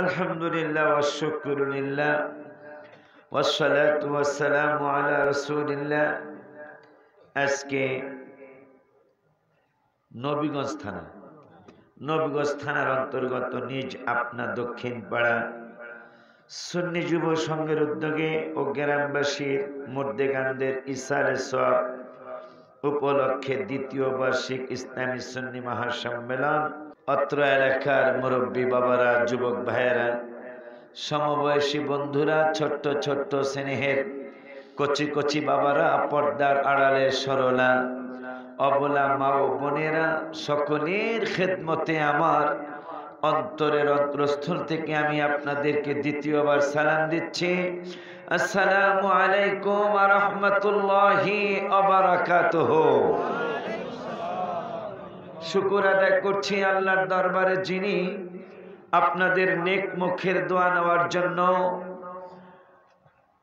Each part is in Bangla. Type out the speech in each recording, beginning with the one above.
আলহামদুলিল্লাহ ওয়াশকুরুলিল্লাহ ওয়াসসালাতু ওয়াসসালামু আলা রাসূলিল্লাহ। আজকে নবীগঞ্জ থানার অন্তর্গত নিজ আপনা দক্ষিণ পাড়া সুন্নি যুব সংঘের উদ্যোগে ও গ্রামবাসীর মুর্দেগানদের ইসালে সওয়াব উপলক্ষে দ্বিতীয় বার্ষিক ইসলামী সুন্নি মহাসম্মেলন। অত্র এলাকার মুরব্বী বাবারা, যুবক ভাইয়েরা, সমবয়সী বন্ধুরা, ছোট্ট ছোট্ট স্নেহের কচি কচি বাবারা, পর্দার আড়ালের সরলা অবলা মা ও বোনেরা, সকলের খেদমতে আমার অন্তরের অন্তরস্থল থেকে আমি আপনাদেরকে দ্বিতীয়বার সালাম দিচ্ছি। আসসালামু আলাইকুম ওয়া রাহমাতুল্লাহি ওয়া বারাকাতুহু। শুকর আদায় করছি আল্লাহর দরবারে, যিনি আপনাদের নেক মুখের দোয়া নেওয়ার জন্য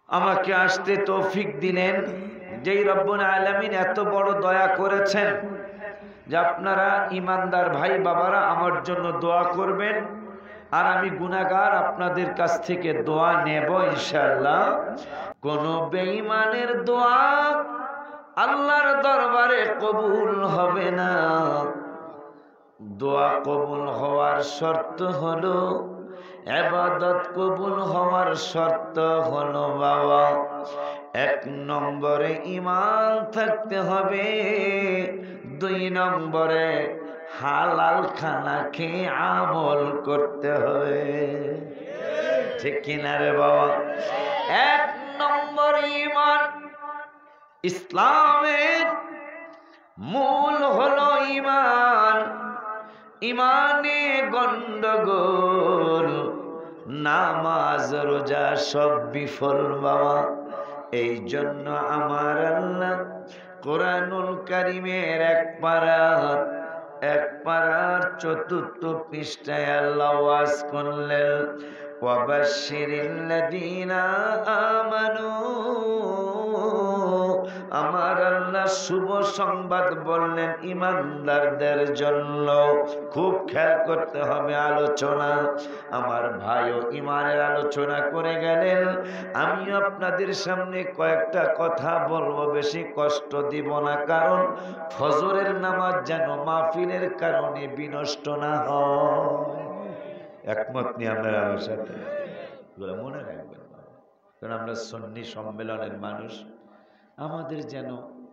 আমাকে আসতে তৌফিক দিলেন। যেই রব্বুল আলামিন এত বড় দয়া করেছেন যে আপনারা ইমানদার ভাই বাবারা আমার জন্য দোয়া করবেন, আর আমি গুনাহগার আপনাদের কাছ থেকে দোয়া নেব ইনশাআল্লাহ। কোন বেঈমানের দোয়া আল্লাহর দরবারে কবুল হবে না। দোয়া কবুল হওয়ার শর্ত হলো, ইবাদত কবুল হওয়ার শর্ত হলো বাবা, 1 নম্বরে ঈমান থাকতে হবে, 2 নম্বরে হালাল খানা খেয়ে আমল করতে হবে। ঠিক কিনা রে বাবা? 1 নম্বর ঈমান। ইসলামের মূল হলো ঈমান। ইমানে গন্ডগোল, নামাজ রোজা সব বিফল বাবা। এই জন্য আমার আল্লাহ কোরআনুল কারীমের এক পারার 4th পৃষ্ঠায় আল্লাহ ওয়াজ করলেন, ওয়াবাশশিরিল্লাযীনা আমানু। আমার আল্লাহ শুভ সংবাদ বললেন ইমানদারদের জন্য। খুব খেয়াল করতে হবে আলোচনা। আমার ভাইও ইমানের আলোচনা করে গেলেন। আমি আপনাদের সামনে কয়েকটা কথা বলবো, বেশি কষ্ট দিব না, কারণ ফজরের নামাজ যেন মাহফিলের কারণে বিনষ্ট না হয়। একমত নিয়ে আমরা আমার সাথে মনে রাখবেন, কারণ আমরা সুন্নি সম্মেলনের মানুষ। আমাদের যেন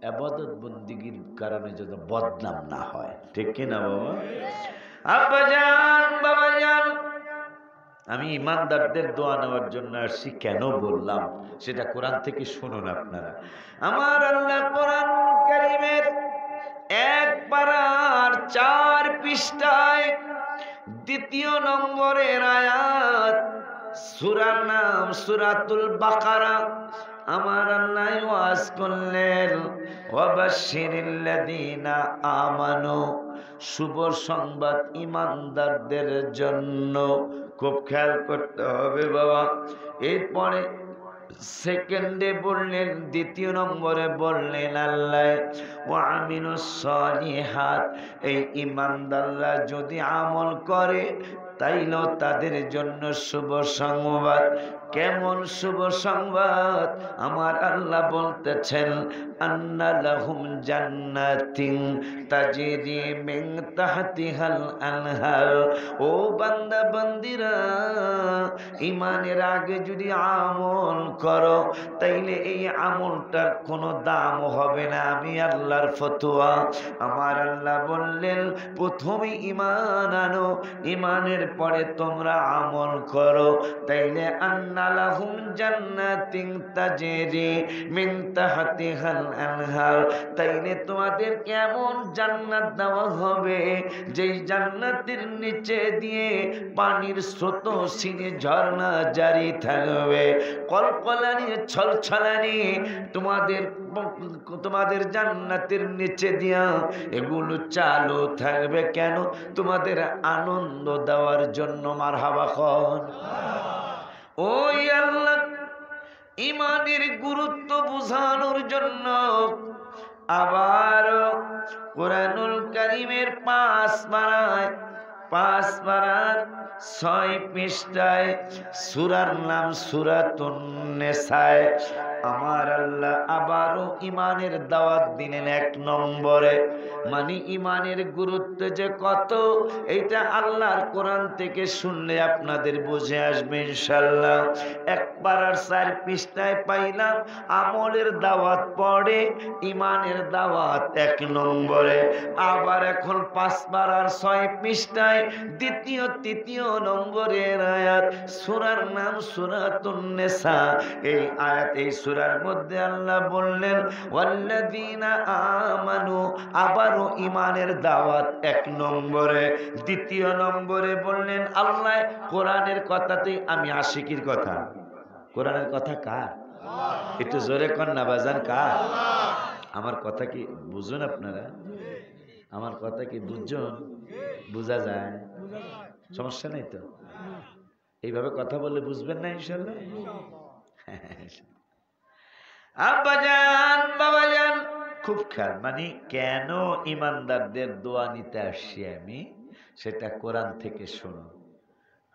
ইবাদত বন্দেগীর কারণে যেন বদনাম না হয়। ঠিক কি না বাবা? আব্বাজান, বাবাজান, আমি ইমানদারদের দোয়া নেওয়ার জন্য আসছি। কেন বললাম সেটা কোরআন থেকে শুনুন আপনারা। আমার আল্লাহ কোরআন কারীমের 1 পারার 4 পৃষ্ঠায় 2 নম্বরের আয়াত, সূরার নাম সূরাতুল বাকারা। আমার আল্লাহ ওয়াজ করলেন, ওয়াবাশশিরিল্লাযীনা আমানু, শুভ সংবাদ ইমানদারদের জন্য। খুব খেয়াল করতে হবে বাবা। এরপরে সেকেন্ডে বললেন, 2 নম্বরে বললেন আল্লাহ, ওয়া আমিলুস সালিহাত। এই ইমানদাররা যদি আমল করে তাইলেও তাদের জন্য শুভ সংবাদ। কেমন শুভ সংবাদ? আমার আল্লাহ বলতেছেন, আন্না লাহুম জান্নাতিন তাজরি মিন তাহতিহাল আনহার। ও বান্দা বান্দিরা, ঈমানের আগে যদি আমল করো তাইলে এই আমলটার কোনো দাম হবে না। আমি আল্লাহর ফতোয়া। আমার আল্লাহ বললেন, প্রথমে ঈমান আনো, ঈমানের পরে তোমরা আমল করো, তাইলে আন্না লাহুম জান্নাতিন তাজরি মিন তাহতিহাল আনহার। তাইলে তোমাদের কেমন জান্নাত দেওয়া হবে, যেই জান্নাতের নিচে দিয়ে পানির স্রোত সিনে ঝর্ণা জারি থাকবে, কলকলানি ছলছলানি তোমাদের জান্নাতের নিচে দিয়া এগুলো চালু থাকবে। কেন? তোমাদের আনন্দ দেওয়ার জন্য। মারহাবা খান। ওই আল্লাহ ঈমানের গুরুত্ব বোঝানোর জন্য আবার কোরআনুল কারীমের 5 পারার 6 পৃষ্ঠায়, সূরার নাম সূরাতুন নিসায়। আমার আল্লাহ আবারও ইমানের দাওয়াত দিলেন 1 নম্বরে। মানে ইমানের গুরুত্ব যে কত, এইটা আল্লাহর কোরআন থেকে শুনলে আপনাদের বুঝে আসবে ইনশাআল্লাহ। 1 পারার 4 পৃষ্ঠায় পাইলাম আমলের দাওয়াত পড়ে, ইমানের দাওয়াত 1 নম্বরে। আবার এখন 5 পারার 6 পৃষ্ঠায় দ্বিতীয় তৃতীয় নম্বরের আয়াত, সূরার নাম সূরাতুন নিসা। এই আয়াত, এই সূরার মধ্যে আল্লাহ বললেন ওয়াল্লাযীনা আমানু, আবারও ইমানের দাওয়াত 1 নম্বরে। দ্বিতীয় নম্বরে বললেন আল্লাহ কোরআনের কথাতেই আমি আশিকির কথা। কোরআনের কথা কার? একটু জোরে কর না বাজান, কার? আমার কথা কি বুঝুন আপনারা? আমার কথা কি বুঝুন? বুঝা যায়? সমস্যা নেই তো? এইভাবে কথা বললে বুঝবেন না ইনশাআল্লাহ? আব্বাজান বাবাজান খুব খেয়াল, মানে কেন ইমানদারদের দোয়া নিতে আসছি আমি, সেটা কোরআন থেকে শুনো।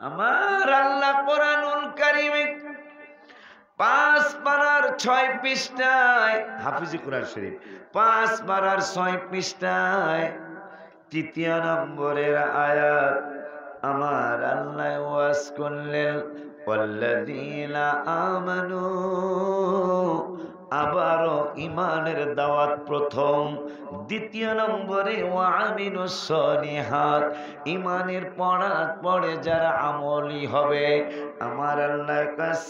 আমার আল্লাহ কোরআনুল কারীমে 5 পারার 6 পৃষ্ঠায়, হাফিজি কোরআন শরীফ 5 পারার 6 পৃষ্ঠায় তৃতীয় নম্বরের আয়াত, আমার আল্লাহ ওয়াজ করলেন ওয়াল্লাযীনা আমানু, আবারও ইমানের দাওয়াত প্রথম। দ্বিতীয় নম্বরে ওয়া আমিলুস সলিহাত, ইমানের পড়ে যারা আমলি হবে, আমার আল্লাহ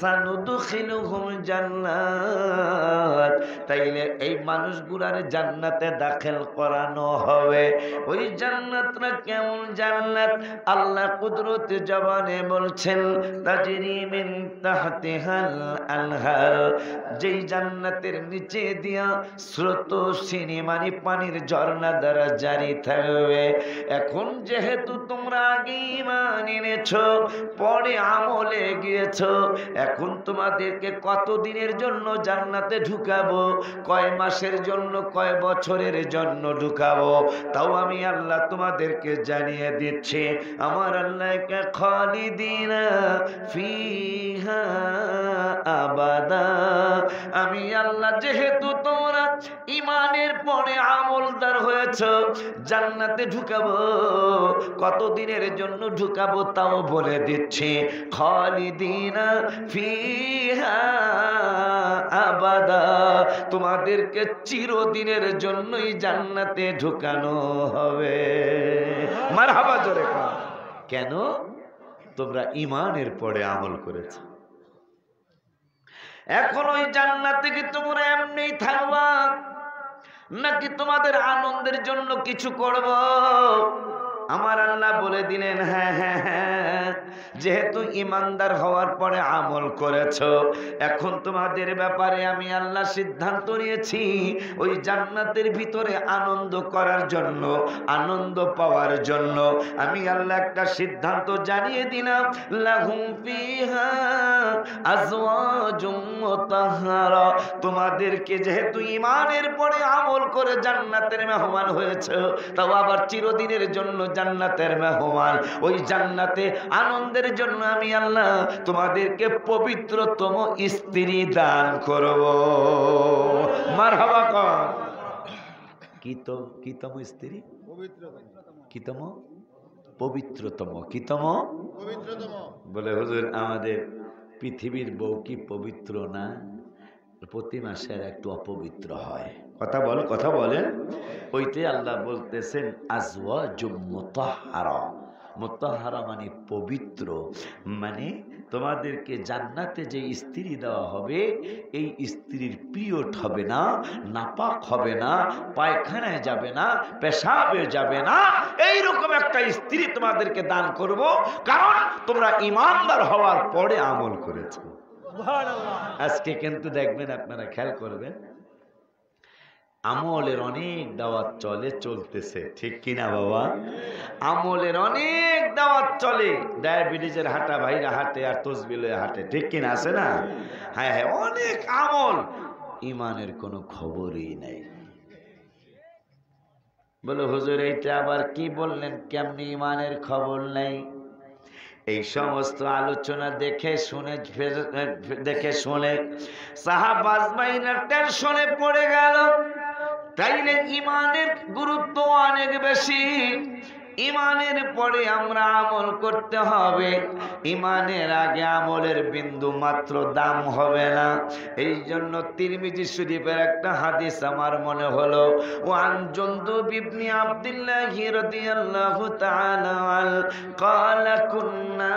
সানুদখিলুহুম জান্নাত, তাইলে এই মানুষগুলার জান্নাতে দাখিল করানো হবে। ওই জান্নাতটা কেমন জান্নাত? আল্লাহ কুদরতে জবানে বলছেন তাজরি মিন তাহতিহাল আনহার, যেই জান্নাতের নিচে দিয়া স্রোত সিনি মানে পানির ঝর্ণা দ্বারা জারি থাকবে। এখন যেহেতু তোমরা আগে ঈমান এনেছো, পরে আমলে গিয়েছো, এখন তোমাদেরকে কত দিনের জন্য জান্নাতে ঢুকাবো, কয় মাসের জন্য, কয় বছরের জন্য ঢুকাবো, তাও আমি আল্লাহ তোমাদেরকে জানিয়ে দিচ্ছি। আমার আল্লাহকে খালিদিনা ফিহা আবাদা, আমি আল্লাহ যেহেতু তোমরা ইমানের পরে আমলদার হয়েছো, জান্নাতে ঢুকাবো, কতদিনের জন্য ঢুকাবো তাও বলে দিচ্ছি। খালিদিনা ফিহা আবাদা, তোমাদেরকে চিরদিনের জন্যই জান্নাতে ঢুকানো হবে। মারহাবা জোরে কর। কেন? তোমরা ইমানের পরে আমল করেছো। এখন ওই জান্নাতে কি তোমরা এমনি থাকবা, নাকি তোমাদের আনন্দের জন্য কিছু করব? আমার আল্লাহ বলে দিলেন হ্যাঁ হ্যাঁ হ্যাঁ, যেহেতু ইমানদার হওয়ার পরে আমল করেছো, এখন তোমাদের ব্যাপারে আমি আল্লাহ সিদ্ধান্ত নিয়েছি ওই জান্নাতের ভিতরে আনন্দ করার জন্য, আনন্দ পাওয়ার জন্য আমি আল্লাহ একটা সিদ্ধান্ত জানিয়ে দিলাম। লাহুম ফিহা আজওয়াজুম মুতাহহারা, তোমাদেরকে যেহেতু ইমানের পরে আমল করে জান্নাতের মেহমান হয়েছে, তাও আবার চিরদিনের জন্য জান্নাতের মেহমান, ওই জান্নাতে আনন্দের জন্য আমি আল্লাহ তোমাদেরকে পবিত্রতম স্ত্রী দান করব। মারহাবা কর। কিতম স্ত্রী? কিতম? পবিত্রতম। কিতম? বলে হুজুর আমাদের পৃথিবীর বউ কি পবিত্র না? প্রতি মাসে একটু অপবিত্র হয়। কথা বলেন। ওইটাই আল্লাহ বলতেছেন আজওয়াজুম মুতাহহারা। মুতাহহারা মানে পবিত্র, মানে তোমাদেরকে জান্নাতে যে স্ত্রী দেওয়া হবে, এই স্ত্রীর পিরিয়ড হবে না, নাপাক হবে না, পায়খানায় যাবে না, পেশাবে যাবে না, এইরকম একটা স্ত্রী তোমাদেরকে দান করব, কারণ তোমরা ঈমানদার হওয়ার পরে আমল করেছো। আজকে কিন্তু দেখবেন, আপনারা খেয়াল করবেন, আমলের অনেক দাওয়াত চলতেছে, ঠিক কিনা বাবা? আমলের অনেক দাওয়াত চলে, ডায়াবেটিসের হাঁটা ভাইরা হাঁটে, আর তসবিলের হাঁটে, ঠিক কিনা? আছে না? হ্যাঁ হ্যাঁ, অনেক আমল, ইমানের কোনো খবরই নাই। বলে হুজুর এইটা আবার কি বললেন, কেমনি ইমানের খবর নাই? এই সমস্ত আলোচনা দেখে শুনে সাহাবা আজমাইনের টেনশনে পড়ে গেল। তাইলে ইমানের গুরুত্ব অনেক বেশি। ইমানের পরে আমরা আমল করতে হবে, ইমানের আগে আমলের বিন্দু মাত্র দাম হবে না। এই জন্য তিরমিজি শরীফের একটা হাদিস আমার মনে হলো, ওয়ান জুনদুব ইবনে আব্দুল্লাহ রাদিয়াল্লাহু তাআলা ক্বালা কুন্না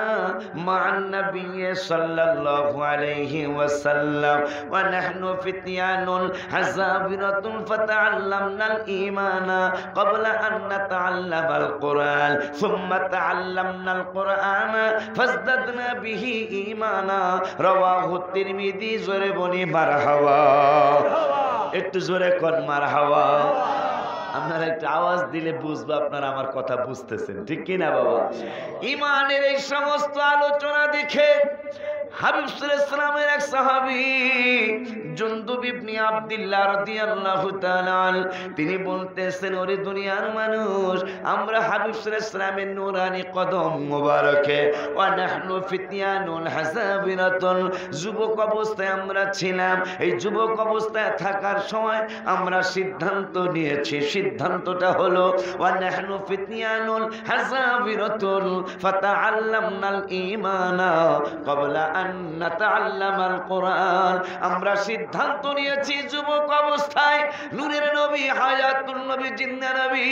মা'আন নাবিয়্যি সাল্লাল্লাহু আলাইহি ওয়াসাল্লাম ওয়া নাহনু ফিতয়ানুন হাযাবিরাতুন ফাতাআল্লামনাল ঈমানা ক্বাবলা আন নাতাআল্লামাল القرآن ثم تعلمنا القرآن فازددنا به إيمانا رواه الترمذي জোরে বলি মারহাবা, একটু জোরে কোন মারহাবা। আপনারা একটু আওয়াজ দিলে বুঝবো আপনারা আমার কথা বুঝতেছেন, ঠিক কি না বাবা? ইমানের এই সমস্ত আলোচনা দেখে হাবিব সাল্লাল্লাহু আলাইহি ওয়াসাল্লামের এক সাহাবী জুনদুব ইবনে আব্দুল্লাহ রাদিয়াল্লাহু তাআলা তিনি বলতেছেন, ওরে দুনিয়ার মানুষ, আমরা হাবিব সাল্লাল্লাহু আলাইহি ওয়াসাল্লামের নূরানি কদম মোবারকে ওয়া নাহনু ফিতয়ানুন হাযাবিরাতুন, যুবক অবস্থায় আমরা ছিলাম। এই যুবক অবস্থায় থাকার সময় আমরা সিদ্ধান্ত নিয়েছি, সিদ্ধান্তটা হলো ওয়া নাহনু ফিতয়ানুন হাযাবিরাতুন ফাতাআল্লামনাল ঈমানা ক্বাবলা নাতাআল্লামাল কোরআন। আমরা সিদ্ধান্ত নিয়েছি যুবক অবস্থায় নূরের নবী, হায়াতুন নবী, জিন্দা নবী,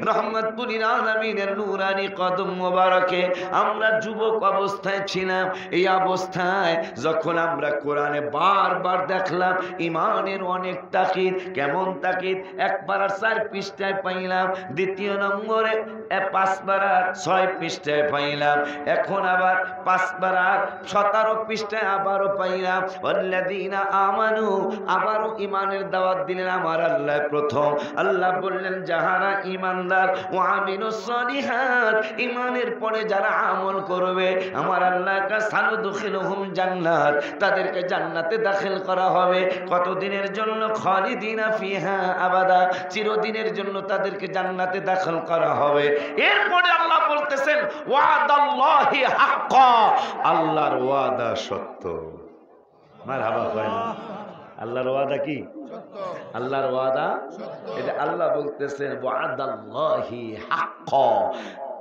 রাহমাতুল লিল আলামিনের নূরানি কদম মোবারকে আমরা যুবক অবস্থায় ছিলাম। এই অবস্থায় যখন আমরা কোরআনে বারবার দেখলাম ইমানের অনেক তাকিদ, কেমন তাকিদ, একবার 4 পৃষ্ঠায় পাইলাম, দ্বিতীয় নম্বরে 5 বার 6 পৃষ্ঠায় পাইলাম, এখন আবার 5 বার 17 পৃষ্ঠায় আবারও পাইলাম। ওয়াল্লাযীনা আমানু, আবারও ইমানের দাওয়াত দিলেন আমার আল্লাহ প্রথম। আল্লাহ বললেন যাহারা ইমানদার ওয়া আমিলুস সালিহাত, ইমানের পরে যারা আমল করবে আমার আল্লাহ সানুদখিলুহুম জান্নাত, তাদেরকে জান্নাতে দাখিল করা হবে। কতদিনের জন্য? খালিদিনা ফিহা আবাদা, চিরদিনের জন্য তাদেরকে জান্নাতে দাখিল করা হবে। এরপরে আল্লাহ বলতেছেন ওয়াদাল্লাহি হাক্কা, আল্লাহর ওয়াদা সত্য। মারহাবা কয় না? আল্লাহর ওয়াদা কি সত্য? আল্লাহর ওয়াদা এটা আল্লাহ বলতেছেন ওয়াদাল্লাহি হাক্কা,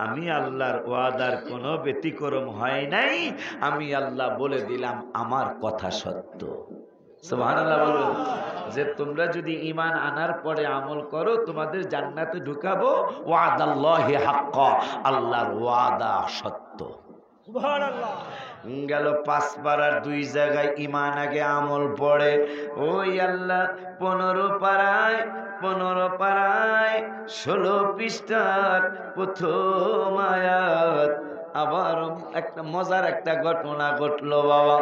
আমি আল্লাহর ওয়াদার কোনো ব্যতিক্রম হয় নাই। আমি আল্লাহ বলে দিলাম আমার কথা সত্য। সুবহানাল্লাহ বলুন। যে তোমরা যদি ঈমান আনার পরে আমল করো তোমাদের জান্নাতে ঢুকাবো। ওয়াদাল্লাহি হাক্কা, আল্লাহর ওয়াদা সত্য। সুবহানাল্লাহ। গেল 5 বার 2 জায়গায় ঈমান আগে আমল পড়ে। ওই আল্লাহ 15 পারায় 16 পৃষ্ঠার প্রথম আয়াত। আবার একটা মজার একটা ঘটনা ঘটলো বাবা।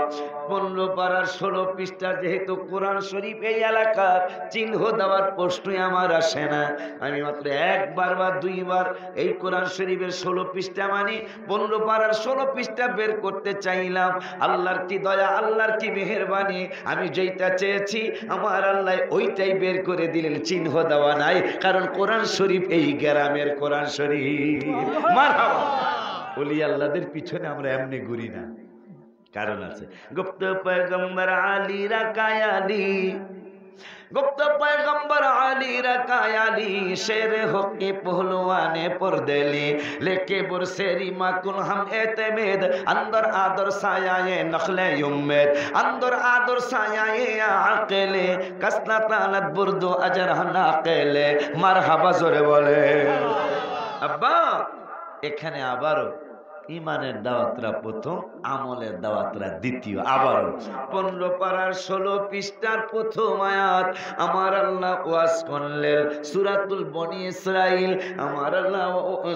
15 পারার 16 পৃষ্ঠা, যেহেতু কোরআন শরীফ এই এলাকার চিহ্ন দেওয়ার প্রশ্নই আমার আসে না, আমি মাত্র 1 বার বা 2 বার এই কোরআন শরীফের 16 পৃষ্ঠা মানে 15 পারার 16 পৃষ্ঠা বের করতে চাইলাম। আল্লাহর কি দয়া, আল্লাহর কি মেহেরবানি, আমি যেইটা চেয়েছি আমার আল্লাহ ওইটাই বের করে দিলেন, চিহ্ন দেওয়া নাই। কারণ কোরআন শরীফ এই গ্রামের কোরআন শরীফ। মারহাবা। ওলি আল্লাহদের পিছনে আমরা এমনি ঘুরি না, কারণ আছে। গুপ্ত পয়গম্বর আলী রাকায়ালি, গুপ্ত পয়গম্বর আলী রাকায়ালি, শের হকি পহলওয়ানে পরদেলি, लेके बुरसेरी माकुल हम एतमेद, अंदर आदर सायाए नखले उम्मेद, अंदर आदर सायाए आकेले, कसना तानत बुर्दो अजर नाकेले। मारहाबा जोरे बोले। अब्बा এখানে আবারও ইমানের দাওয়াতরা প্রথম, আমলের দাওয়াতরা দ্বিতীয়। আবারও 15 পারার 16 পৃষ্ঠার প্রথম আয়াত আমার আল্লাহ ওয়াজ করলেন। সূরাতুল বনি ইসরাইল আমার আল্লাহ,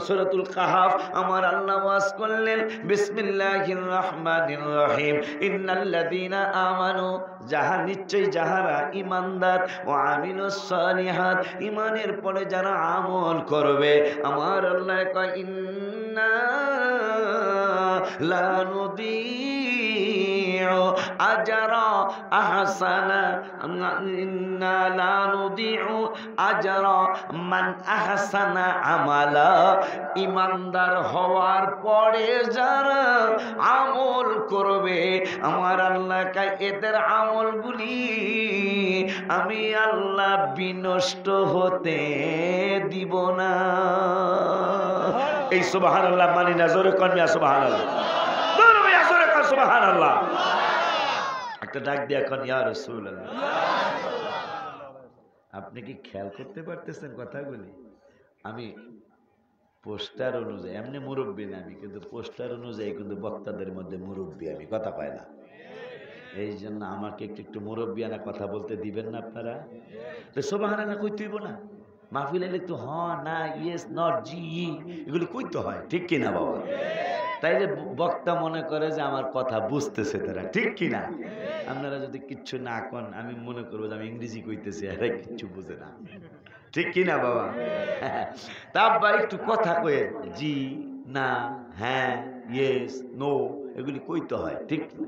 সূরাতুল কাহাফ আমার আল্লাহ ওয়াজ করলেন বিসমিল্লাহির রহমানির রহিম, ইন্নাল্লাযীনা আমানু, যাহা নিশ্চয় যাহারা ইমানদার, ও আমিলুস সালিহাত, ইমানের পরে যারা আমল করবে আমার আল্লাহ কয় ইন্না লা নুদিউ নুদিউ আজরা আহসানা ইন্না লা নুদিউ আজরা মান আহসানা আমালা। ইমানদার হওয়ার পরে যারা আমল করবে আমার আল্লাহ কয় এদের আমলগুলি আমি আল্লাহ বিনষ্ট হতে দিব না। এই সুবহানাল্লাহ মানি না, জোরে কোন মিয়া সুবহানাল্লাহ, জোরে মিয়া জোরে কোন সুবহানাল্লাহ। একটা ডাক দিয়ে এখন ইয়া রাসূলুল্লাহ। আপনি কি খেয়াল করতে পারতেছেন কথাগুলি? আমি পোস্টার অনুযায়ী, এমনি মুরব্বী না আমি, কিন্তু পোস্টার অনুযায়ী কিন্তু বক্তাদের মধ্যে মুরব্বী আমি, কথা পাই না। এই জন্য আমাকে একটু একটু মুরব্বিয়ানা কথা বলতে দিবেন না আপনারা? তো সুবহানাল্লাহ কইতে হইব না? মাহফিল এলে তো হ না, ইয়েস নট জি এগুলি কইতে হয়, ঠিক কিনা বাবা? তাইলে বক্তা মনে করে যে আমার কথা বুঝতেছে তারা, ঠিক কিনা? আপনারা যদি কিচ্ছু না কন আমি মনে করবো যে আমি ইংরেজি কইতেছি, আর কিচ্ছু বুঝে না, ঠিক কিনা বাবা? তা আব্বা একটু কথা কয়ে জি না হ্যাঁ ইয়েস নো এগুলি কইতে হয়, ঠিক না?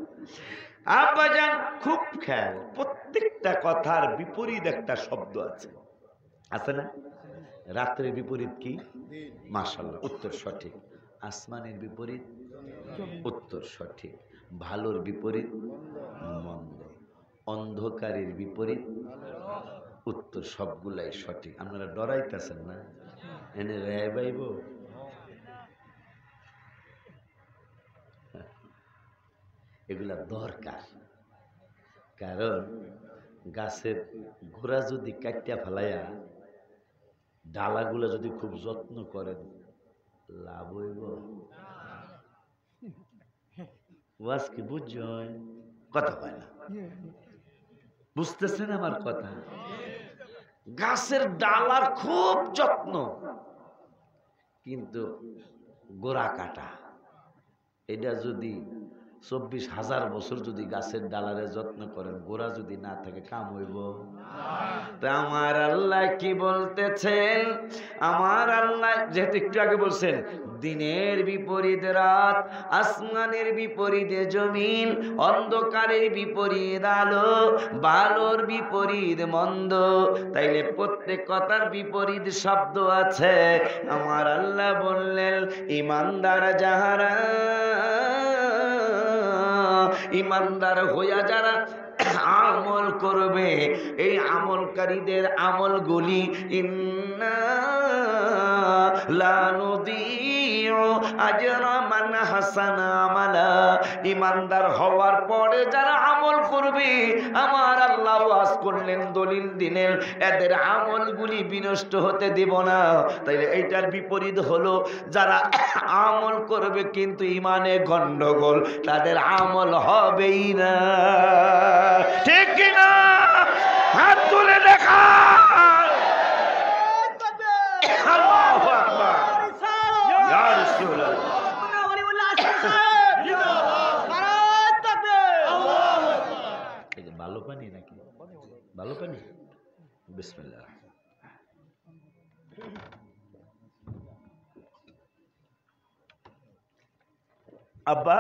আব্বা জান খুব খেয়াল, প্রত্যেকটা কথার বিপরীত একটা শব্দ আছে, আছে না? রাত্রের বিপরীত কি? মাশাআল্লাহ, উত্তর সঠিক। আসমানের বিপরীত উত্তর সঠিক। ভালোর বিপরীত মন্দ। অন্ধকারের বিপরীত উত্তর, সবগুলাই সঠিক। আপনারা ডরাইতেছেন না? এনে রেয় পাইব? এগুলা দরকার, কারণ গাছের গোড়া যদি কাটিয়া ফেলাইয়া ডালাগুলা যদি খুব যত্ন করেন লাভ হইব। ওয়াজ কি বুঝছেন? কথা হয় না, বুঝতেছেন আমার কথা? গাছের ডালার খুব যত্ন, কিন্তু গোড়া কাটা। এটা যদি 24,000 বছর যদি গাছের ডালারে যত্ন করেন, গোড়া যদি না থাকে কাম হইব? তা আমার আল্লাহ কি বলতেছেন? আমার আল্লাহ যেহেতু একটু আগে বলছেন দিনের বিপরীত রাত, আসমানের বিপরীতে জমিন, অন্ধকারের বিপরীত আলো, ভালোর বিপরীত মন্দ, তাইলে প্রত্যেক কথার বিপরীত শব্দ আছে। আমার আল্লাহ বললেন ইমানদার যাহারা, ইমানদার হইয়া যারা আমল করবে, এই আমলকারীদের আমলগুলি ইন্না লা নুদিউ আজরা মান হাসানা আমালা। ইমানদার হওয়ার পরে যারা আমল করবে আমার আল্লাহ ওয়াজ করলেন, দলিল দিলেন এদের আমলগুলি বিনষ্ট হতে দিব না। তাইলে এইটার বিপরীত হলো যারা আমল করবে কিন্তু ইমানে গন্ডগোল, তাদের আমল হবেই না, ঠিক কিনা? হাত তুলে দেখা। আল্লাহু আকবার, ইয়া রাসূলুল্লাহ। এই যে ভালো পানি নাকি? ভালো পানি? বিসমিল্লাহ। আব্বা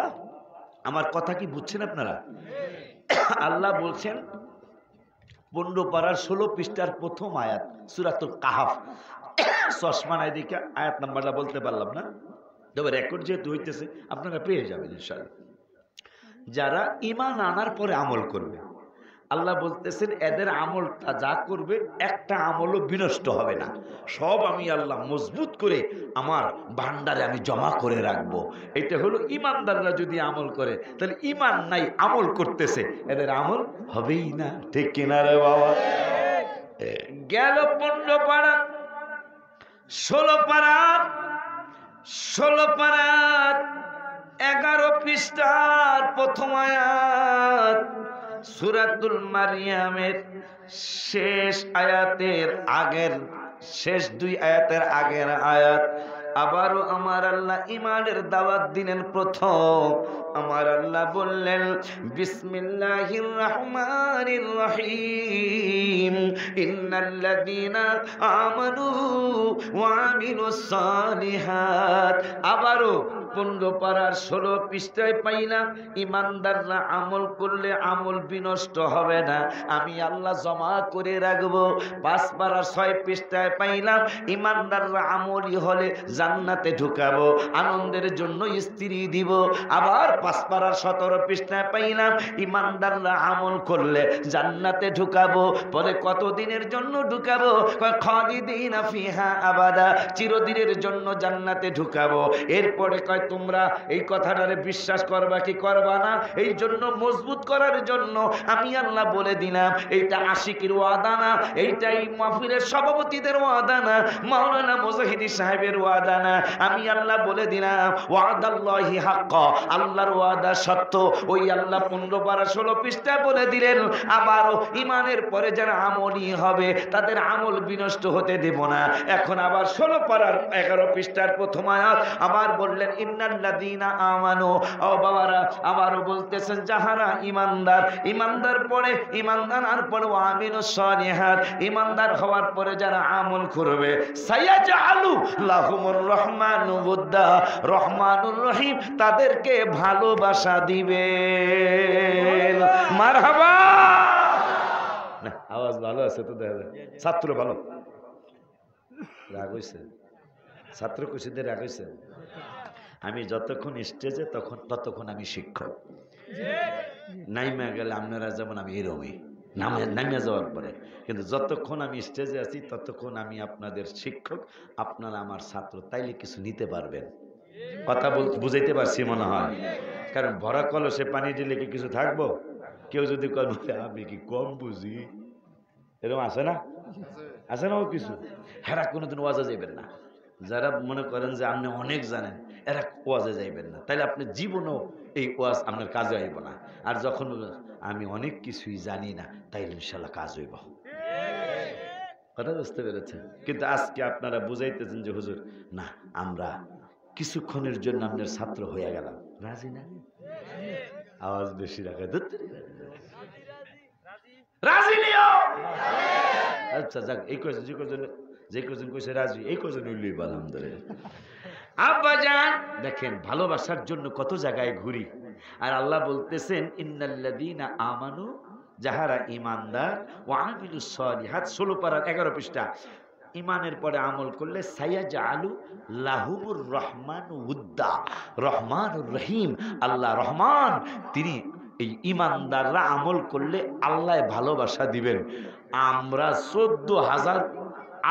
আমার কথা কি বুঝছেন আপনারা? আল্লাহ বলছেন 15 পারার 16 পৃষ্ঠার প্রথম আয়াত, সূরাতুল কাহফ। চশমা নাই দেখে আয়াত নাম্বারটা বলতে পারলাম না, তবে রেকর্ড যেহেতু হইতেছে আপনারা পেয়ে যাবেন ইনশাআল্লাহ। যারা ঈমান আনার পরে আমল করবে, আল্লাহ বলতেছেন এদের আমলটা যা করবে একটা আমলও বিনষ্ট হবে না, সব আমি আল্লাহ মজবুত করে আমার ভান্ডারে আমি জমা করে রাখবো। এটা হলো ইমানদাররা যদি আমল করে, তাহলে ইমান নাই আমল করতেছে, এদের আমল হবেই না, ঠিক কিনা রে বাবা? গেল 15 পারা, 16 পারা, 16 পারা 11 পৃষ্ঠার প্রথম আয়াত, সূরাতুল মারিয়ামের শেষ আয়াতের আগের, শেষ 2 আয়াতের আগের আয়াত। আবারও আমার আল্লাহ ইমানের দাওয়াত দিলেন প্রথম। আমার আল্লাহ বললেন বিসমিল্লাহির রহমানির রহিম, ইন্নাল্লাযীনা আমানু ওয়া আমিলুস সালিহাত। আবারও 15 পারার 16 পৃষ্ঠায় পাইলাম ইমানদাররা আমল করলে আমল বিনষ্ট হবে না, আমি আল্লাহ জমা করে রাখবো। 5 পারার 6 পৃষ্ঠায় পাইলাম ইমানদাররা আমলি হলে জান্নাতে ঢুকাবো, আনন্দের জন্য স্ত্রী দিব। আবার 5 পারার 17 পৃষ্ঠায় পাইলাম ইমানদাররা আমল করলে জান্নাতে ঢুকাবো। বলে কতদিনের জন্য ঢুকাবো? খালিদিনা ফিহা আবাদা, চিরদিনের জন্য জান্নাতে ঢুকাবো। এরপরে কয় তোমরা এই কথাটারে বিশ্বাস করবা কি করবা না? এই জন্য মজবুত করার জন্য আমি আল্লাহ বলে দিলাম এইটা আশিকির ওয়াদা না, এইটা এই মাহফিলের সভাপতিদের ওয়াদা না, মাওলানা মুজাহিদি সাহেবের ওয়াদা না, আমি আল্লাহ বলে দিলাম ওয়াদাল্লাহি হাক্কা, আল্লাহর ওয়াদা সত্য। ওই আল্লাহ 15 পারা 16 পৃষ্ঠা বলে দিলেন আবারও ইমানের পরে যারা আমলি হবে তাদের আমল বিনষ্ট হতে দেব না। এখন আবার 16 পারার 11 পৃষ্ঠার প্রথম আয়াত আবার বললেন ইন্নাল্লাযীনা আমানু, ও বাবারা আবারও বলতেছেন যাহারা ইমানদার, ইমানদার পরে ইমানদার আর পরে আমিলুস সালিহাত, ইমানদার হওয়ার পরে যারা আমল করবে সায়াজআলু লাহুমুর রহমানু উদ্দা, রহমানুর রহিম তাদেরকে ভালোবাসা দিবে। মারহাবা। না আওয়াজ ভালো আছে তো, দেখা যায় ছাত্র ভালো রাগ হইছে, ছাত্র খুশিদের রাগ হইছে। আমি যতক্ষণ স্টেজে ততক্ষণ আমি শিক্ষক, নাইমা গেলে আপনারা যেমন আমি এরমই নামিয়া যাওয়ার পরে, কিন্তু যতক্ষণ আমি স্টেজে আছি ততক্ষণ আমি আপনাদের শিক্ষক, আপনারা আমার ছাত্র, তাইলে কিছু নিতে পারবেন। কথা বুঝাইতে পারছি মনে হয়? কারণ ভরা কলসে পানি দিলে কি কিছু থাকবো? কেউ যদি আমি কি কম বুঝি, এরকম আছে না? আছে না? ও কিছু হেরা কোনোদিন ওয়াজে যাইবেন না। যারা মনে করেন যে আপনি অনেক জানেন এরা ওয়াজে যাইবেন না, তাইলে আপনি জীবনও এই ওয়াজ আপনার কাজে আইব না। আর যখন আমি অনেক কিছুই জানি না, তাইলে ইনশাল্লাহ কাজ হইব। কথা বুঝতে পেরেছেন? কিন্তু আজকে আপনারা বুঝাইতেছেন যে হুজুর না, আমরা কিছুক্ষণের জন্য আপনার ছাত্র হয়ে গেলাম, রাজি না? আওয়াজ বেশি রাখা, রাজি নিও। আচ্ছা যাক, এই কয়েছে যে কজন কইছে রাজি, এই কজন হইলই আলহামদুলিল্লাহ। আব্বাজান দেখেন ভালোবাসার জন্য কত জায়গায় ঘুরি, আর আল্লাহ বলতেছেন ইন্নাল্লাযীনা আমানু, যাহারা ঈমানদার, ওয়া আমিলুস সালিহাত 16 পারার 11 পৃষ্ঠা, ইমানের পরে আমল করলে সায়াজআলু লাহুমুর রহমানু উদ্দা, রহমানুর রহিম, আল্লাহ রহমান তিনি এই ইমানদাররা আমল করলে আল্লাহ ভালোবাসা দিবেন। আমরা 14,000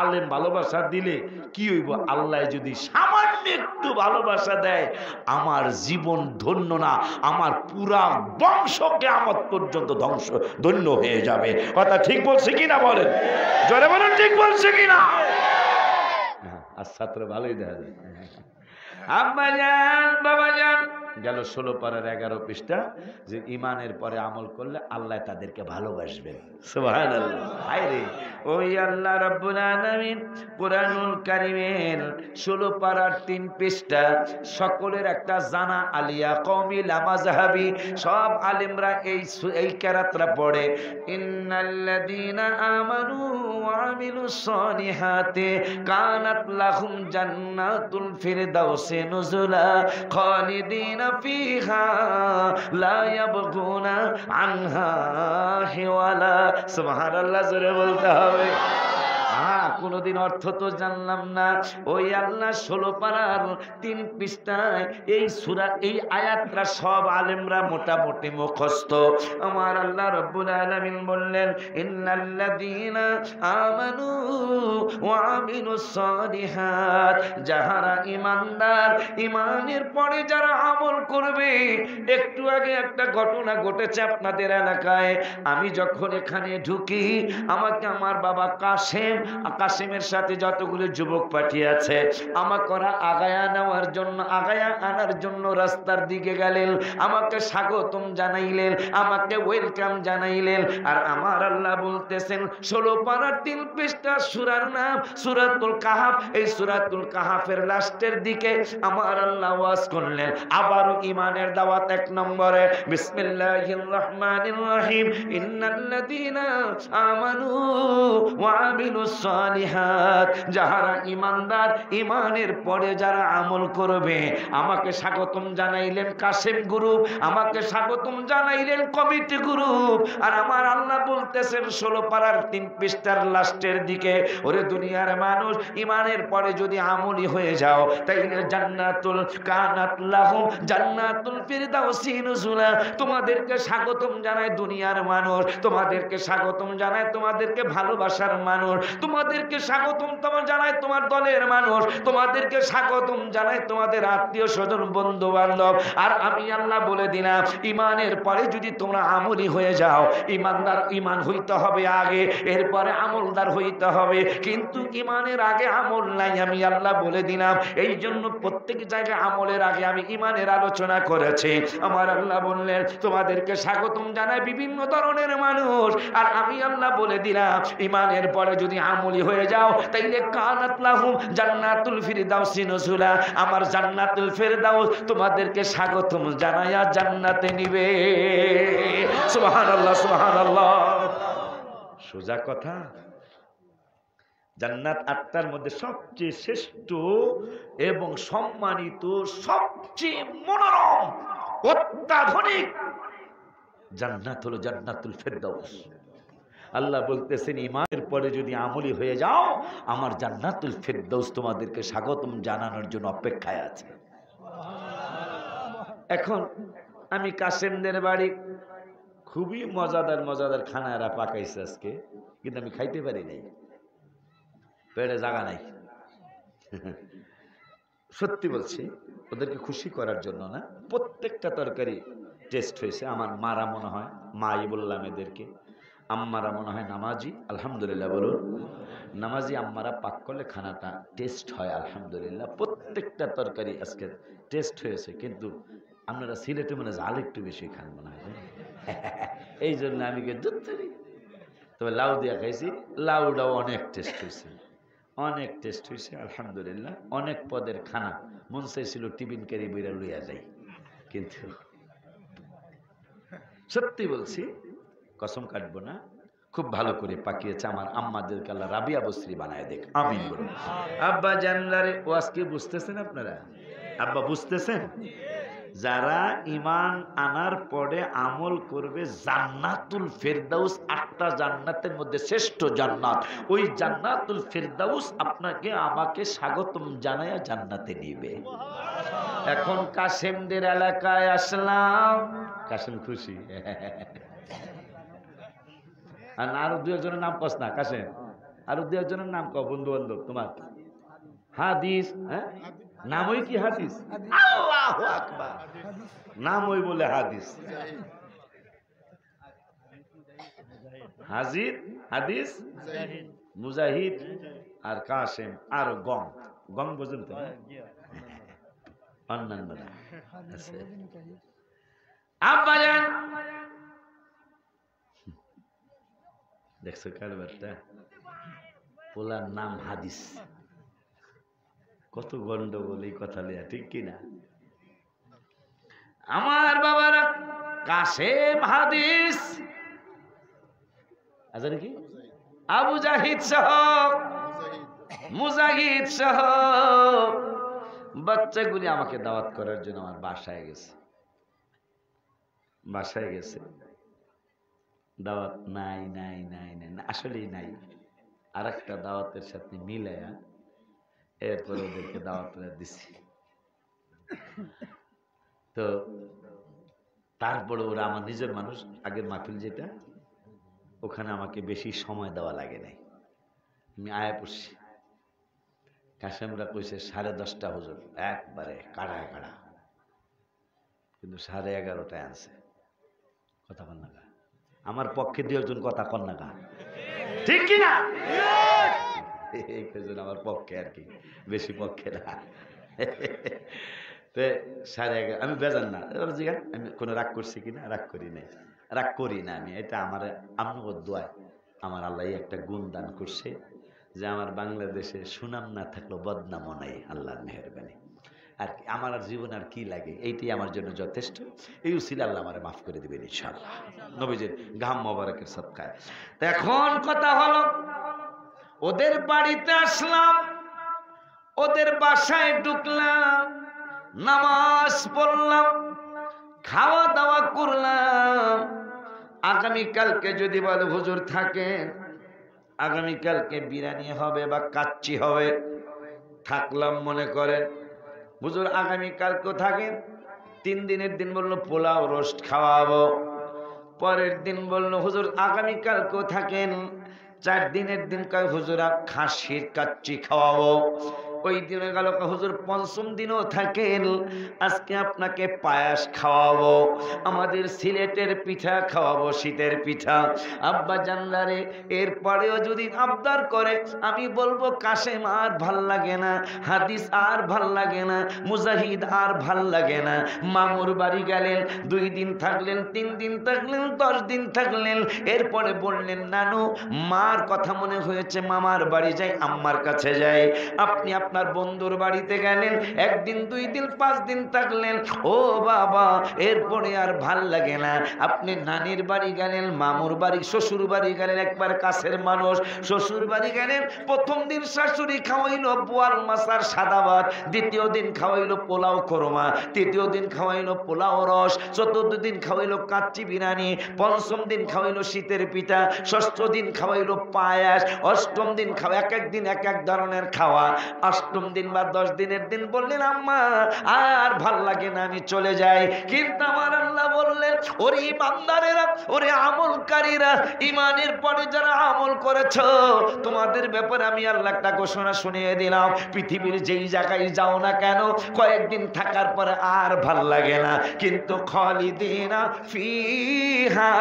আলেম ভালোবাসা দিলে কি হইব? আল্লাহ যদি সামান্য একটু ভালোবাসা দেয়, আমার জীবন ধন্য না, আমার পুরা বংশ কিয়ামত পর্যন্ত ধন্য হয়ে যাবে। কথা ঠিক বলছে কিনা বলেন? জোরে বলেন ঠিক বলছে কিনা? আর ছাত্র ভালোই দেখা যায়। আব্বা জান বাবা জান গেল 16 পারার 11 পৃষ্ঠা, যে ইমানের পরে আমল করলে আল্লাহ তাদেরকে ভালোবাসবেন। সুবহানাল্লাহ। হায়রে ওই আল্লাহ রাব্বুল আলামিন কুরআনুল কারীমের 16 পারার 3 পৃষ্ঠা, সকলের একটা জানা আলিয়া কওমি লামাযহাবি, সব আলেমরা এই কেরাতরা পড়ে ইন্নাল্লাযীনা আমানু ওয়া আমিলুস সালিহাতি কানাত লাহুম জান্নাতুল ফিরদাউসি নুজুলা খালিদিনা ফিহা লা ইয়াবগুনা আনহা হিওয়ালা। সুবহানাল্লাহ, জোরে বলতে হবে। কোনদিন অর্থ তো জানলাম না। ওই আল্লাহ 16 পারার 3 পৃষ্ঠায় এই সূরা, এই আয়াতরা সব আলেমরা মোটামুটি মুখস্থ। আমার আল্লাহ রাব্বুল আলামিন বললেন ইন্নাল্লাযীনা আমানু ওয়া আমিলুস সালিহাত, যাহারা ঈমানদার, ঈমানের পরে যারা আমল করবে। একটু আগে একটা ঘটনা ঘটেছে আপনাদের এলাকায়। আমি যখন এখানে ঢুকি, আমাকে আমার বাবা কাসেমের সাথে যতগুলো যুবক পাঠিয়েছে, আমাকে ওরা আগায়া আনার জন্য রাস্তার দিকে গেলেন, আমাকে স্বাগতম জানাইলেন, আমাকে ওয়েলকাম জানাইলেন। আর আমার আল্লাহ বলতেছেন 16 পারার 3 পৃষ্ঠা, সূরার নাম সূরাতুল কাহাফ। এই সূরাতুল কাহাফের লাস্টের দিকে আমার আল্লাহ ওয়াজ করলেন আবারও ঈমানের দাওয়াত। 1 নম্বরে বিসমিল্লাহির রহমানির রহিম ইন্নাল্লাযীনা আমানু ওয়া আমিলুস সালিহাত, যারা ইমানদার, ইমানের পরে যারা আমল করবে। আমাকে স্বাগতম জানাইলেন কাসেম গ্রুপ, আমাকে স্বাগতম জানাইলেন কমিটি গ্রুপ। আর আমার আল্লাহ বলতেছেন 16 পারার 3 পৃষ্ঠার লাস্টের দিকে, ওরে দুনিয়ার মানুষ, ইমানের পরে যদি আমলি হয়ে যাও তাইলে জান্নাতুল কানাত লাহুম জান্নাতুল ফিরদাউসি নুজুলা। তোমাদেরকে স্বাগতম জানায় দুনিয়ার মানুষ, তোমাদেরকে স্বাগতম জানায় তোমাদেরকে ভালোবাসার মানুষ, তোমাদেরকে স্বাগতম তোমার জানায় তোমার দলের মানুষ, তোমাদেরকে স্বাগতম জানায় তোমাদের আত্মীয় স্বজন বন্ধু বান্ধব। আর আমি আল্লাহ বলে দিলাম, ইমানের পরে যদি তোমরা আমলি হয়ে যাও, ইমানদার, ইমান হইতে হবে আগে, এরপরে আমলদার হইতে হবে। কিন্তু ইমানের আগে আমল নাই, আমি আল্লাহ বলে দিলাম। এই জন্য প্রত্যেক জায়গায় আমলের আগে আমি ইমানের আলোচনা করেছি। আমার আল্লাহ বললেন তোমাদেরকে স্বাগতম জানায় বিভিন্ন ধরনের মানুষ। আর আমি আল্লাহ বলে দিলাম, ইমানের পরে যদি আমলি হয়ে যাও তাইলে কানাত লাহুম জান্নাতুল ফিরদাউসি নুজুলা, আমার জান্নাতুল ফিরদাউস তোমাদেরকে স্বাগতম জানায়া জান্নাতে নিবে। সুবহানাল্লাহ, সুবহানাল্লাহ। সোজা কথা। জান্নাত 8টার মধ্যে সবচেয়ে শ্রেষ্ঠ এবং সম্মানিত, সবচেয়ে মনোরম, অত্যাধুনিক জান্নাত হলো জান্নাতুল ফিরদাউস। আল্লাহ বলতেছেন ইমানের পরে যদি আমলি হয়ে যাও, আমার জান্নাতুল ফিরদাউস তোমাদেরকে স্বাগতম জানানোর জন্য অপেক্ষায় আছে। এখন আমি কাসেমদের বাড়ি খুবই মজাদার মজাদার খানা এরা পাকাইছে আজকে, কিন্তু আমি খাইতে পারি নাই, পেটে জায়গা নাই। সত্যি বলছি, ওদেরকে খুশি করার জন্য না, প্রত্যেকটা তরকারি টেস্ট হয়েছে। আমার মারা মনে হয়, মাই বললাম এদেরকে, আম্মারা মনে হয় নামাজি, আলহামদুলিল্লাহ বলুন। নামাজি আম্মারা পাক করলে খানাটা টেস্ট হয় আলহামদুলিল্লাহ। প্রত্যেকটা তরকারি আজকে টেস্ট হয়েছে, কিন্তু আপনারা সিলেটে মানে জাল একটু বেশি খান মনে হয়, এই জন্য আমি দুধ ধরি। তবে লাউ দিয়া খাইছি, লাউটাও অনেক টেস্ট হয়েছে, অনেক টেস্ট হয়েছে আলহামদুলিল্লাহ। অনেক পদের খানা, মন চাইছিল টিফিন ক্যারি বইরা লইয়া যাই, কিন্তু সত্যি বলছি, কসম কাটবো না, খুব ভালো করে পাকিয়েছে। আমার আম্মাদেরকে আল্লাহ রাবিয়া বসরি বানায় দেখ, আমিন বলুন। আব্বা জানলারে ওয়াজ কি বুঝতেছেন আপনারা? আব্বা বুঝতেছেন? যারা ইমান আনার পরে আমল করবে, জান্নাতুল ফিরদাউস 8টা জান্নাতের মধ্যে শ্রেষ্ঠ জান্নাত, ওই জান্নাতুল ফিরদাউস আপনাকে আমাকে স্বাগতম জানায়া জান্নাতে নিবে। এখন কাসেমদের এলাকায় আসলাম, কাসেম খুশি। আর আরো 2-1জনের নাম কস না কাসেম, আরো 2-1জনের নাম কও বন্ধু বান্ধব তোমার। হাদিস, হ্যাঁ নাম ওই কি হাদিস, আল্লাহু আকবার, নাম ওই বলে হাদিস, হাজির হাদিস মুজাহিদ আর কাসেম আর গং, গং বুঝুন তো অন্যান্য আব্বাজান। দেখছো কারবারটা, পোলার নাম হাদিস, কত গন্ডগোল এই কথা লিয়া, ঠিক কিনা? আমার বাবারা কাসেম হাদিস, আচ্ছা নাকি আবু জাহিদ সহ মুজাহিদ সহ বাচ্চাগুলি আমাকে দাওয়াত করার জন্য আমার বাসায় গেছে। বাসায় গেছে, দাওয়াত নাই নাই নাই নাই, আসলেই নাই। আর একটা দাওয়াতের সাথে মিলাইয়া এরপরে ওদেরকে দাওয়াত দিছি। তো তারপরে ওরা আমার নিজের মানুষ, আগের মাহফিল যেটা, ওখানে আমাকে বেশি সময় দেওয়া লাগে নাই, আমি আয়া পড়ছি। কাসেমরা কইছে 10:30 হুজুর, একবারে কাড়ায় কাড়া, কিন্তু 11:30টায় আনছে। কথা কন না, আমার পক্ষে 2-1জন কথা কন না, ঠিক কিনা? এই আমার পক্ষে আর কি, বেশি পক্ষে না। তো 11:30, আমি বেজান না, আমি কোনো রাগ করছি কিনা, রাগ করি নাই, রাগ করি না আমি। এটা আমার আপনার দোয়ায় আমার আল্লাহ একটা গুণ দান করছে, যে আমার বাংলাদেশে সুনাম না থাকলেও বদনামও নাই, আল্লাহর মেহেরবানি। আর আমার আর জীবন আর কি লাগে, এইটাই আমার জন্য যথেষ্ট। এই উসিলা আল্লাহ আমারে মাফ করে দিবেন ইনশাআল্লাহ, নবীজির ঘাম মোবারকের সদকায়। তো এখন কথা হলো, ওদের বাড়িতে আসলাম, ওদের বাসায় ঢুকলাম, নামাজ পড়লাম, খাওয়া দাওয়া করলাম। আগামীকালকে যদি বলে হুজুর থাকেন, আগামীকালকে বিরিয়ানি হবে বা কাচ্চি হবে, থাকলাম মনে করেন। হুজুর আগামীকালকেও থাকেন, 3 দিনের দিন বললো পোলাও রোস্ট খাওয়াবো। পরের দিন বললো হুজুর আগামীকালকেও থাকেন, 4 দিনের দিন কয় হুজুর খাসির কাচ্চি খাওয়াবো। ওই দিনে গেল হুজুর 5ম দিনও থাকেন, আজকে আপনাকে পায়াস খাওয়াবো, আমাদের সিলেটের পিঠা খাওয়াবো, শীতের পিঠা। আব্বা জানলারে এরপরেও যদি আবদার করে আমি বলবো কাশেম আর ভাল লাগে না, হাদিস আর ভাল লাগে না, মুজাহিদ আর ভাল লাগে না। মামুর বাড়ি গেলেন, 2 দিন থাকলেন, 3 দিন থাকলেন, 10 দিন থাকলেন। এরপরে বললেন নানু মার কথা মনে হয়েছে, মামার বাড়ি যাই, আম্মার কাছে যাই। আপনি আপনার বন্ধুর বাড়িতে গেলেন, 1 দিন 2 দিন 5 দিন থাকলেন, ও বাবা এরপরে আর ভাল লাগে না। আপনি নানির বাড়ি গেলেন, মামুর বাড়ি, শ্বশুর বাড়ি গেলেন, একবার কাছের মানুষ, শ্বশুর বাড়ি গেলেন, 1ম দিন শাশুড়ি খাওয়াইলো বোয়াল মাছার সাদা ভাত, 2য় দিন খাওয়াইলো পোলাও কোরমা, 3য় দিন খাওয়াইলো পোলাও রস, 4র্থ দিন খাওয়াইলো কাচ্চি বিরিয়ানি, 5ম দিন খাওয়াইলো শীতের পিঠা, 6ষ্ঠ দিন খাওয়াইলো পায়াস, 8ম দিন খাওয়া, এক এক দিন এক এক ধরনের খাওয়া। 8ম দিন বা 10 দিনের দিন বললেন আম্মা আর ভাল লাগে না, আমি চলে যাই। কিন্তু আমার আল্লাহ বললেন ওরে ইমানদারেরা, ওরে আমলকারীরা, ইমানের পরে যারা আমল করেছো তোমাদের ব্যাপারে আমি আল্লাহ একটা ঘোষণা শুনিয়ে দিলাম, পৃথিবীর যেই জায়গায় যাও না কেন কয়েকদিন থাকার পরে আর ভাল লাগে না, কিন্তু খালিদিনা ফিহা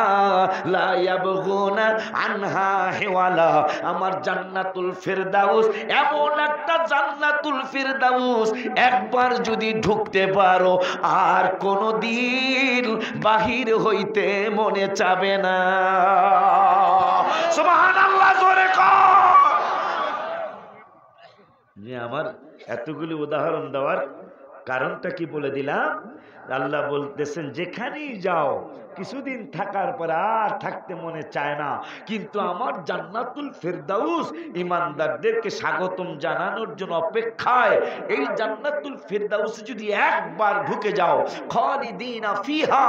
লা ইয়াবগুনা আনহা হিওয়ালা। আমার জান্নাতুল ফিরদাউস এমন একটা জান্নাতুল ফিরদাউস, একবার যদি ঢুকতে পারো আর কোনদিন বাহির হইতে মনে চাবে না। সুবহানাল্লাহ, জোরে কর। যে আমার এতগুলি উদাহরণ দেওয়ার কারণটা কি বলে দিলাম। আল্লাহ বলতেছেন যেখানেই যাও কিছুদিন থাকার পর আর থাকতে মনে চায় না, কিন্তু আমার জান্নাতুল ফিরদাউস ইমানদারদেরকে স্বাগতম জানানোর জন্য অপেক্ষায়। এই জান্নাতুল ফিরদাউসে যদি একবার ঢুকে যাও, খালিদিনা ফিহা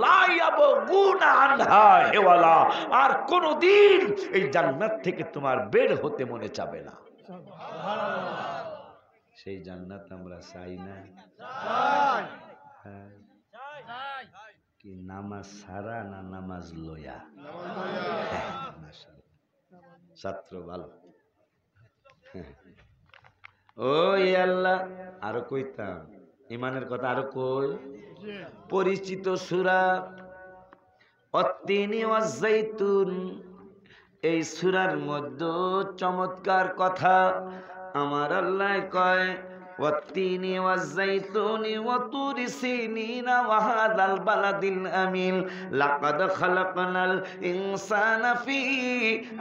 লা ইয়াবগুনা আনহা হিওয়ালা, আর কোনদিন এই জান্নাত থেকে তোমার বের হতে মনে চাবে না। সেই জান্নাত আমরা চাই না? কি নামাজ ছাড়া না নামাজ লয়া? ছাত্র ভালো। ওই আল্লাহ আরো কইতাম ইমানের কথা, আরো কই। পরিচিত সূরা অত্তিনি ওয়াজ-যাইতুন, এই সূরার মধ্যে চমৎকার কথা আমার আল্লাহ কয় ওয়াত্তিনি ওয়াজ-যাইতুনি ওয়া তুরি সিনিনা ওয়া হাযাল বালাদিল আমিন লাকাদ খালাকনাল ইনসানা ফি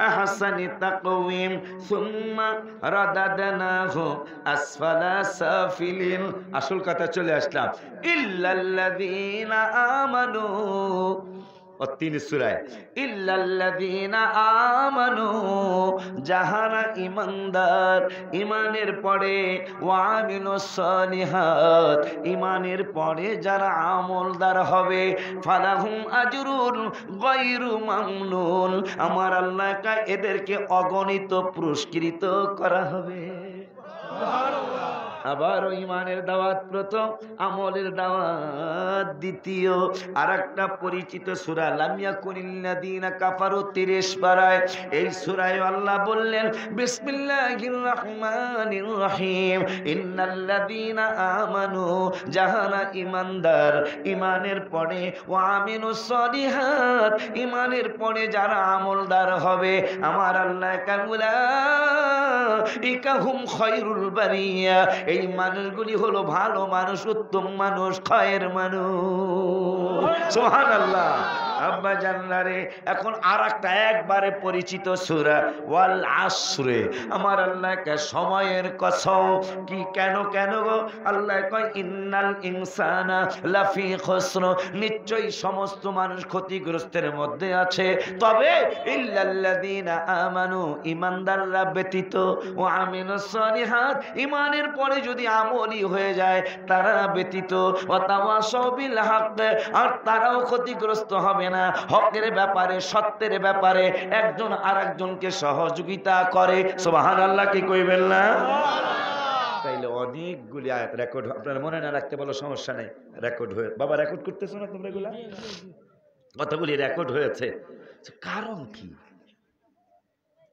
আহসানি তাকওয়িম সুম্মা রাদাদনাহু আসফালা সাফিলিন। আসল কথা চলে আসলাম, ইল্লাল্লাযীনা আমানু, অত্তিনি সূরায় ইল্লাল্লাযীনা আমানু, যাহারা ইমানদার, ইমানের পরে ওয়া আমিলুস সালিহাত, ইমানের পরে যারা আমলদার হবে, ফালাহুম আজরুন গায়রু মামনুন, আমার আল্লাহ কয় এদেরকে অগণিত পুরস্কৃত করা হবে। আবার ইমানের দাওয়াত প্রথম, আমলের দাওয়াত দ্বিতীয়। আর একটা পরিচিত সূরা লাম ইয়াকুনিল্লাযীনা কাফারু 30 পারায়, এই সূরায় আল্লাহ বললেন বিসমিল্লাহির রহমানির রহিম ইন্নাল্লাযীনা আমানু, যাহারা ইমানদার, ইমানের পরে ওয়া আমিলুস সালিহাত, ইমানের পরে যারা আমলদার হবে, আমার আল্লাহ উলাইকা হুম খায়রুল বারিয়া, এই মানুষগুলি হলো ভালো মানুষ, উত্তম মানুষ, খায়ের মানুষ। সুবহানাল্লাহ। আব্বা জানলারে এখন আরেকটা একবারে পরিচিত সূরা ওয়াল আসরে, আমার আল্লাহকে সময়ের কসম। কি কেন গো? আল্লাহ কয় ইন্নাল ইনসানা লাফি খুসর, নিশ্চয়ই সমস্ত মানুষ ক্ষতিগ্রস্তের মধ্যে আছে, তবে ইল্লাল্লাযীনা আমানু, ঈমানদাররা ব্যতীত, ও আমিলুস সালিহাত, ঈমানের পরে যদি আমলই হয়ে যায় তারা ব্যতীত, ওয়া তাওয়াসাউ বিল হক, আর তারাও ক্ষতিগ্রস্ত হবে না। হকের ব্যাপারে, সত্যের ব্যাপারে একজন আরেকজনকে সহযোগিতা করে। সুবহানাল্লাহ কি কইবেন না? তাইলে অনেকগুলি আয়াত রেকর্ড, আপনারা মনে না রাখতে বলো সমস্যা নেই, রেকর্ড হয়ে, বাবা রেকর্ড করতেছো না তোমরা এগুলা? কতগুলি রেকর্ড হয়েছে। কারণ কি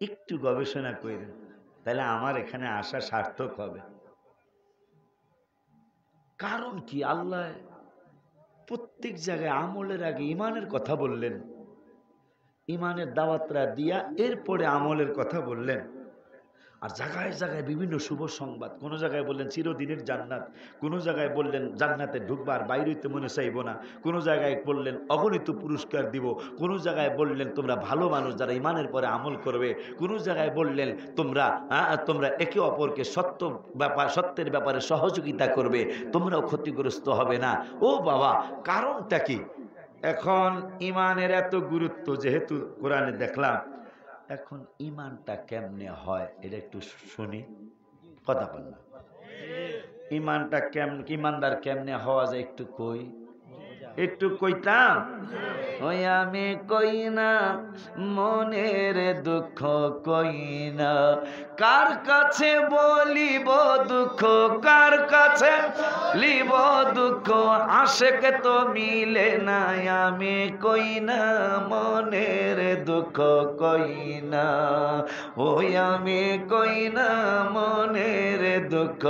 একটু গবেষণা করেন, তাহলে আমার এখানে আসা সার্থক হবে। কারণ কি? আল্লাহ প্রত্যেক জায়গায় আমলের আগে ইমানের কথা বললেন, ইমানের দাওয়াতরা দিয়া এরপরে আমলের কথা বললেন। আর জায়গায় জায়গায় বিভিন্ন শুভ সংবাদ, কোনো জায়গায় বললেন চিরদিনের জান্নাত, কোনো জায়গায় বললেন জান্নাতে ঢুকবার বাইরেতে মনে চাইব না, কোনো জায়গায় বললেন অগণিত পুরস্কার দিব, কোনো জায়গায় বললেন তোমরা ভালো মানুষ যারা ইমানের পরে আমল করবে, কোনো জায়গায় বললেন তোমরা একে অপরকে সত্যের ব্যাপারে সহযোগিতা করবে, তোমরাও ক্ষতিগ্রস্ত হবে না। ও বাবা, কারণটা কি? এখন ইমানের এত গুরুত্ব যেহেতু কোরআনে দেখলাম, এখন ইমানটা কেমনে হয় এটা একটু শুনি, কথা বল না। ইমানটা ইমানদার কেমনে হওয়া যায় একটু কইতাম। ওই আমি কই না মনের দুঃখ, কই না কার কাছে বলিব দুঃখ, কার কাছে লিব দুঃখ, আশেক তো মিলে না। আমি কই না মনের দুঃখ, কই না, ওই আমি কই না মনের দুঃখ।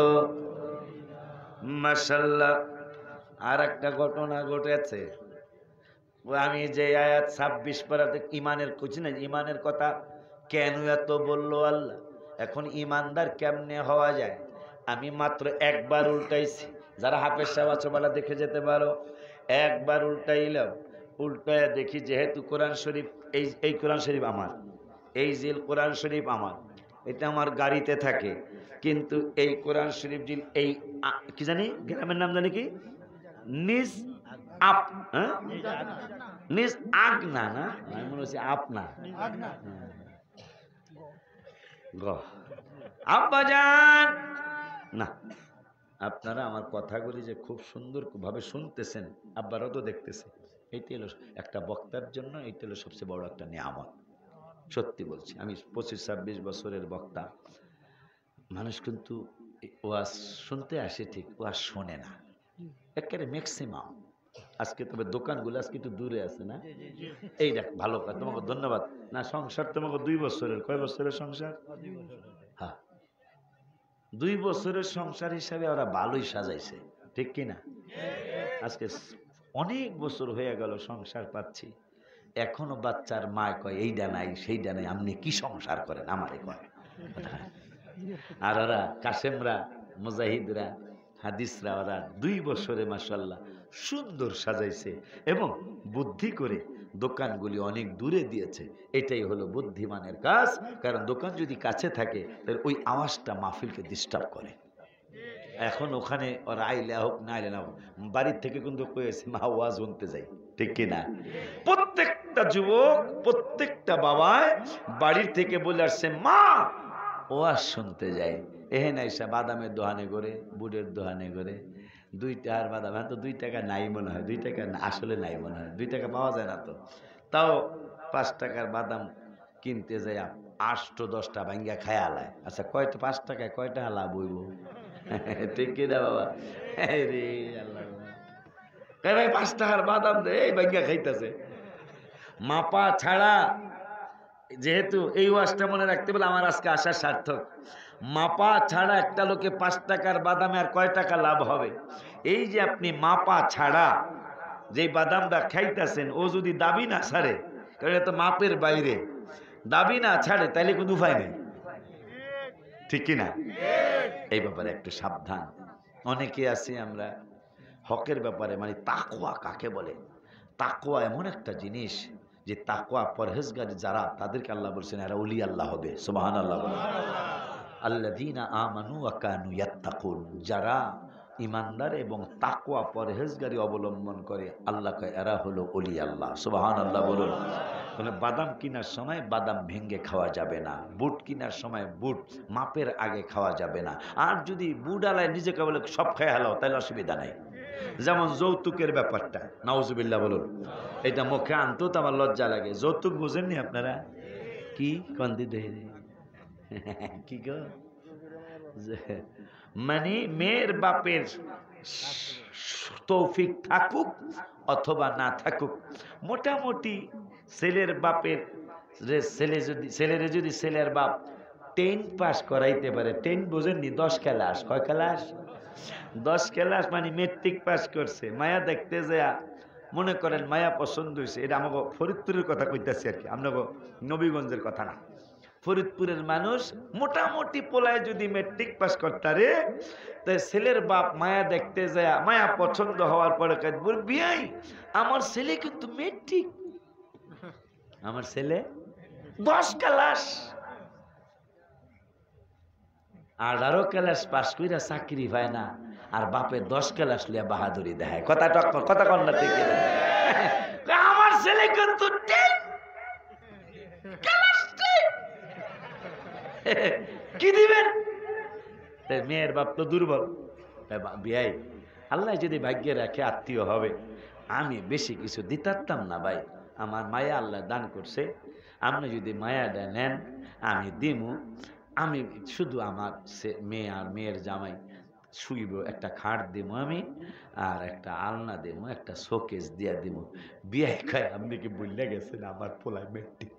মাশাআল্লাহ। আর একটা ঘটনা ঘটেছে, আমি যে আয়াত 26 পারাতে ইমানের কুছি না, ইমানের কথা কেন এত বললো আল্লাহ, এখন ইমানদার কেমনে হওয়া যায়, আমি মাত্র একবার উল্টাইছি। যারা হাফেজ সাহেব আছো বলা দেখে যেতে পারো, একবার উল্টাইলাম, উল্টায় দেখি যেহেতু কোরআন শরীফ, এই কোরআন শরীফ আমার, এই জিল কোরআন শরীফ আমার, এটা আমার গাড়িতে থাকে, কিন্তু এই কোরআন শরীফ জিল এই কি জানি গ্রামের নাম জানি কি, নিজ আপ, হ্যাঁ নিজ আগনা না, আমি মনে হচ্ছে আপনা আব্বাজান না। আপনারা আমার কথাগুলি যে খুব সুন্দর ভাবে শুনতেছেন, আব্বারাও তো দেখতেছে, এইটাই হলো একটা বক্তার জন্য, এইটা হলো সবচেয়ে বড় একটা নিয়ামত। সত্যি বলছি, আমি 25-26 বছরের বক্তা, মানুষ কিন্তু ওয়াজ শুনতে আসে ঠিক, ওয়াজ শোনে না একেবারে ম্যাক্সিমাম। আজকে তবে দোকানগুলো আজকে একটু দূরে আছে না, এই দেখ ভালো কথা, তোমাকে ধন্যবাদ। না সংসার তোমাকে 2 বছরের, কয় বছরের সংসার? হ্যাঁ 2 বছরের সংসার হিসাবে ওরা ভালোই সাজাইছে, ঠিক কিনা? আজকে অনেক বছর হয়ে গেল সংসার পাচ্ছি, এখনো বাচ্চার মা কয় এইটা নাই সেইটা নাই, আপনি কি সংসার করেন আমারে কয়। আর ওরা কাসেমরা, মুজাহিদরা, হাদিসরা, ওরা 2 বছরে মাশাআল্লাহ সুন্দর সাজাইছে এবং বুদ্ধি করে দোকানগুলি অনেক দূরে দিয়েছে। এটাই হলো বুদ্ধিমানের কাজ, কারণ দোকান যদি কাছে থাকে তাহলে ওই আওয়াজটা মাহফিলকে ডিস্টার্ব করে। এখন ওখানে ওরা আইলে হোক না আইলে না হোক, বাড়ির থেকে কিন্তু কয়েছে মা ওয়াজ শুনতে যাই, ঠিক কিনা? প্রত্যেকটা যুবক, প্রত্যেকটা বাবায় বাড়ির থেকে বলে আসছে মা ওয়াজ শুনতে যাই। এহেন আইসা বাদামের দোকানে করে, বুটের দোকানে করে 2 টাকার বাদাম, হ্যাঁ তো 2 টাকা নাই মনে হয়, 2 টাকা আসলে নাই মনে হয়, 2 টাকা পাওয়া যায় না তো, তাও 5 টাকার বাদাম কিনতে যাই 8-10টা ভাঙ্গা খায়া আলায়। আচ্ছা কয়টা 5 টাকায় কয়টা লাভ হইব, ঠিক কিনা বাবা? রে আল্লাহ, ভাই 5 টাকার বাদাম দে, এই ভাঙ্গা খাইতেছে। মাপা ছাড়া, যেহেতু এই ওয়াজটা মনে রাখতে বলে আমার আজকে আসার সার্থক, মাপা ছাড়া একটা লোকে 5 টাকার বাদামে আর কয় টাকা লাভ হবে? এই যে আপনি মাপা ছাড়া যে বাদামটা খাইতেছেন, ও যদি দাবি না ছাড়ে, কারণ এটা মাপের বাইরে, দাবি না ছাড়ে, তাইলে কোনো উপায় নেই, ঠিক কিনা? এই ব্যাপারে একটু সাবধান। অনেকে আছি আমরা হকের ব্যাপারে, মানে তাকওয়া কাকে বলে, তাকওয়া এমন একটা জিনিস যে তাকওয়া পরহেজগারী যারা, তাদেরকে আল্লাহ বলছেন এরা ওলি আল্লাহ হবে। সুবহানাল্লাহ বলেন। আল্লাযীনা আমানু ওয়া কানু ইয়াত্তাকুন, যারা ইমানদার এবং তাকওয়া পরহেজগারী অবলম্বন করে, আল্লাহ কয় এরা হলো ওলি আল্লাহ। সুবহানাল্লাহ বলুন। তাহলে বাদাম কেনার সময় বাদাম ভেঙে খাওয়া যাবে না, বুট কেনার সময় বুট মাপের আগে খাওয়া যাবে না। আর যদি বুট আলায় নিজেকে বলে সব খেয়ে হালাও, তাহলে অসুবিধা নাই। যেমন যৌতুকের ব্যাপারটা, নাউজুবিল্লাহ বলুন, এটা মুখে আনতেও তো আমার লজ্জা লাগে। যৌতুক বুঝেননি আপনারা? কি কন্দি দেহে কি গো, মানে মেয়ের বাপের তৌফিক থাকুক অথবা না থাকুক, মোটামুটি ছেলের বাপের ছেলেরে যদি ছেলের বাপ 10 পাস করাইতে পারে, 10 বোঝেননি, 10 ক্লাস, কয় ক্লাস? 10 ক্লাস মানে মেট্রিক পাস করছে। মায়া দেখতে যায়, মনে করেন মায়া পছন্দ হয়েছে, এটা আমাকে ফরিদপুরের কথা কইতেছি আর কি, আপনাকে নবীগঞ্জের কথা না। ফরিদপুরের মানুষ মোটামুটি পোলায় যদি মেট্রিক পাস করতারে, তাই ছেলের বাপ মায়া দেখতে যায়, মায়া পছন্দ হওয়ার পরে বল বিয়াই আমার ছেলে কিন্তু মেট্রিক, আমার ছেলে 10 ক্লাস, 18 ক্লাস পাস কইরা চাকরি পায় না, আর বাপে 10 ক্লাস লিয়া বাহাদুরি দেখায়। কথা কন না ঠিক? আমার ছেলে কিন্তু 10 ক্লাস, কি দিবেন? মেয়ের বাপ তো দুর্বল। বিয়াই আল্লাহ যদি ভাগ্যে রাখে আত্মীয় হবে, আমি বেশি কিছু দিতাম না ভাই, আমার মায়া আল্লাহ দান করছে, আপনি যদি মায়াটা নেন আমি দিমু। আমি শুধু আমার মেয়ে আর মেয়ের জামাই শুইব, একটা খাট দিব আমি, আর একটা আলনা দিব, একটা শোকেস দিয়া দিব। বিয়াই খায় আপনি কি বললে গেছেন আমার পোলায় মেট্রিক,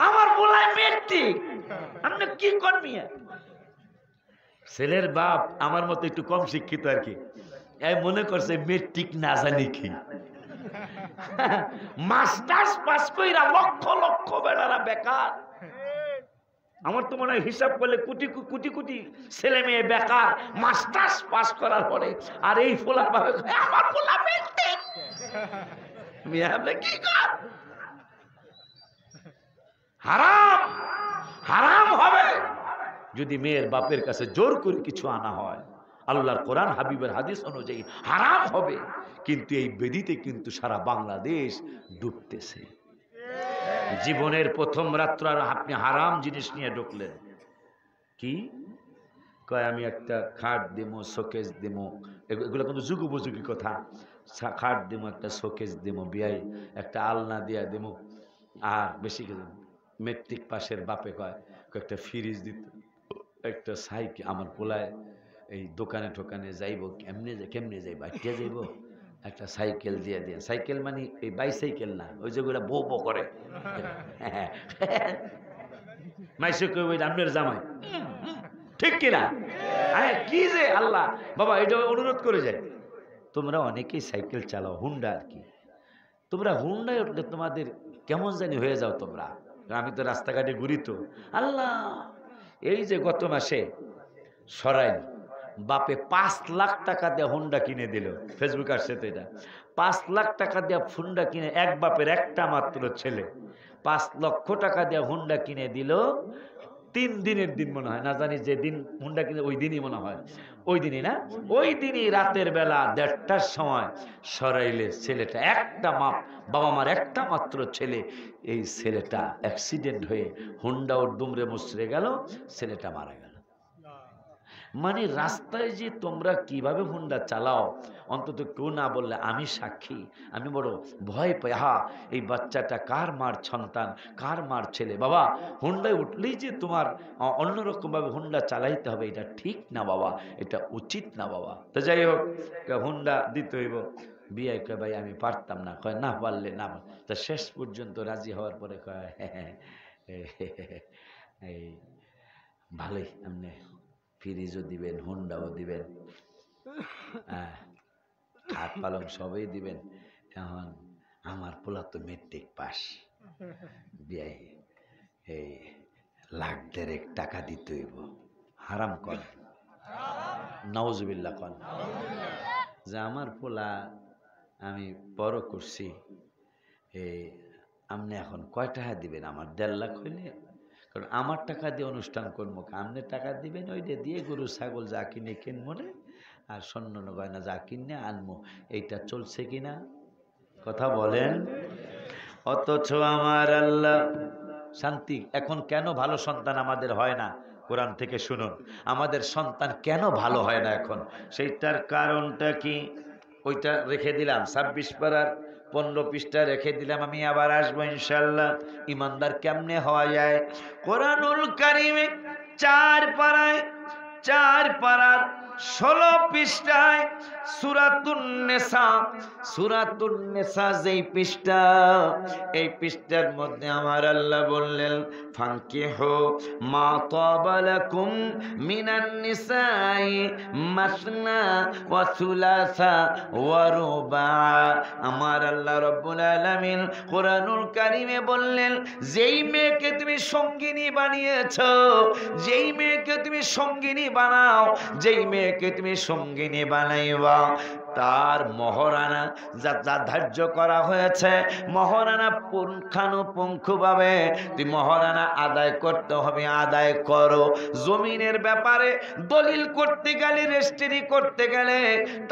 আমার পোলায় মেট্রিক, আপনি কি করবি? ছেলের বাপ আমার মতো একটু কম শিক্ষিত আর কি, মনে করছে মেট্রিক না জানি কি, মাস্টার্স পাস কইরা লক্ষ লক্ষ বেড়ারা বেকার। আমার তো মনে হয় হিসাব করলে কোটি কোটি কোটি ছেলে মেয়ে বেকার মাস্টার্স পাস করার পরে, আর এই ফোলার ভাবে আমার পোলা মেট্রিক। আপনি কি কর? হারাম, হারাম হবে যদি মেয়ের বাপের কাছে জোর করে কিছু আনা হয়। আল্লাহর কোরআন হাবিবের হাদিস অনুযায়ী হারাম হবে, কিন্তু এই বেদিতে কিন্তু সারা বাংলাদেশ ডুবতেছে। জীবনের প্রথম রাত্র আর আপনি হারাম জিনিস নিয়ে ঢুকলেন। কি কয় আমি একটা খাট দিমো, শোকেস দিমো, এগুলো কিন্তু যুগোপযোগী কথা। খাট দিমো, একটা শোকেস দিমো, বিয়াই একটা আলনা দিয়া দিমো, আর বেশি কিছু। মেট্রিক পাশের বাপে কয় একটা ফ্রিজ দিত, একটা সাইকেল, আমার পোলায় এই দোকানে টোকানে যাইব, কেমনে যাইব, আটকে যাইব, একটা সাইকেল দিয়ে দিয়ে। সাইকেল মানে এই বাইসাইকেল না, ওই যেগুলো বো বো করে, মাইসে কই আপনার জামাই, ঠিক কিনা? হ্যাঁ, কি যে আল্লাহ বাবা, এটা অনুরোধ করে যায়। তোমরা অনেকেই সাইকেল চালাও, হুন্ডা আর কি, তোমরা হুন্ডায় উঠলে তোমাদের কেমন জানি হয়ে যাও তোমরা। আমি তো রাস্তাঘাটে ঘুরি তো, আল্লাহ। এই যে গত মাসে সরাই বাপে 5 লাখ টাকা দিয়ে হুন্ডা কিনে দিল, ফেসবুক আসছে তো এটা, 5 লাখ টাকা দিয়ে হুন্ডা কিনে, এক বাপের একটা মাত্র ছেলে, 5 লক্ষ টাকা দিয়ে হুন্ডা কিনে দিল। 3 দিনের দিন মনে হয়, না জানি যে দিন হুন্ডা কিনে ওই দিনই মনে হয়, ওই দিনই না, ওই দিনই রাতের বেলা 1:30টার সময় সরাইলে ছেলেটা একটা বাবা মার একটা মাত্র ছেলে, এই ছেলেটা অ্যাক্সিডেন্ট হয়ে হুন্ডা ওর দুমড়ে মুচড়ে গেল, ছেলেটা মারা গেল। মানে রাস্তায় যে তোমরা কিভাবে হুন্ডা চালাও, অন্তত কেউ না বললে আমি সাক্ষী। আমি বড় ভয় পাই, এই বাচ্চাটা কার মার সন্তান, কার মার ছেলে। বাবা হুন্ডায় উঠলেই যে তোমার অন্যরকম ভাবে হুন্ডা চালাইতে হবে, এটা ঠিক না বাবা, এটা উচিত না বাবা। তো যাই হোক, হুন্ডা দিতে হইব। বিয়ে কয় ভাই আমি পারতাম না, কয় না পারলে না। তা শেষ পর্যন্ত রাজি হওয়ার পরে কয় এই ভালোই, এমনি ফ্রিজও দিবেন, হুন্ডাও দিবেন, খাট পালং সবই দিবেন। এখন আমার পোলা তো মেট্রিক পাস, বিয়ে এই 1,00,000 টাকা দিতে হইব। হারাম কর, নাউজুবিল্লাহ কন, যে আমার পোলা আমি বড় করছি, আপনি এখন কয় টাকা দিবেন? আমার 1.5 লাখ হইলে, কারণ আমার টাকা দিয়ে অনুষ্ঠান করবো, আপনি টাকা দিবেন ওইটা দিয়ে গরু ছাগল যা কিনে কিনবো না, আর স্বর্ণ গয়না যা কিনে আনবো। এইটা চলছে কিনা কথা বলেন? অথচ আমার আল্লাহ শান্তি। এখন কেন ভালো সন্তান আমাদের হয় না? কোরআন থেকে শুনুন, আমাদের সন্তান কেন ভালো হয় না এখন, সেইটার কারণটা কি? ওইটা রেখে দিলাম 26 পারার 15 পৃষ্ঠা রেখে দিলাম, আমি আবার আসবো ইনশাল্লাহ। ইমানদার কেমনে হওয়া যায়? কোরআনুল কারিমে 4 পারায় 16 পৃষ্ঠায় সূরাতুন নেসা যেই পৃষ্ঠা, এই পৃষ্ঠার মধ্যে আমার আল্লাহ বললেন ফানকিহু মা তাবা লাকুম মিনান নিসাই মাসনা ওয়া সুলাসা ওয়া রুবা। আমার আল্লাহ রাব্বুল আলামিন কোরআনুল কারীমে বললেন, যেই মেয়েকে তুমি সঙ্গিনী বানিয়েছো, যেই মেয়েকে তুমি সঙ্গিনী বানাও, যেই মেয়েকে তুমি সঙ্গিনী বানাইবা, তার মহারানা যা ধার্য করা হয়েছে, মহারানা পুঙ্খানুপুঙ্খভাবে তুই মহারানা আদায় করতে হবে, আদায় করো। জমিনের ব্যাপারে দলিল করতে গেলে, রেজিস্ট্রি করতে গেলে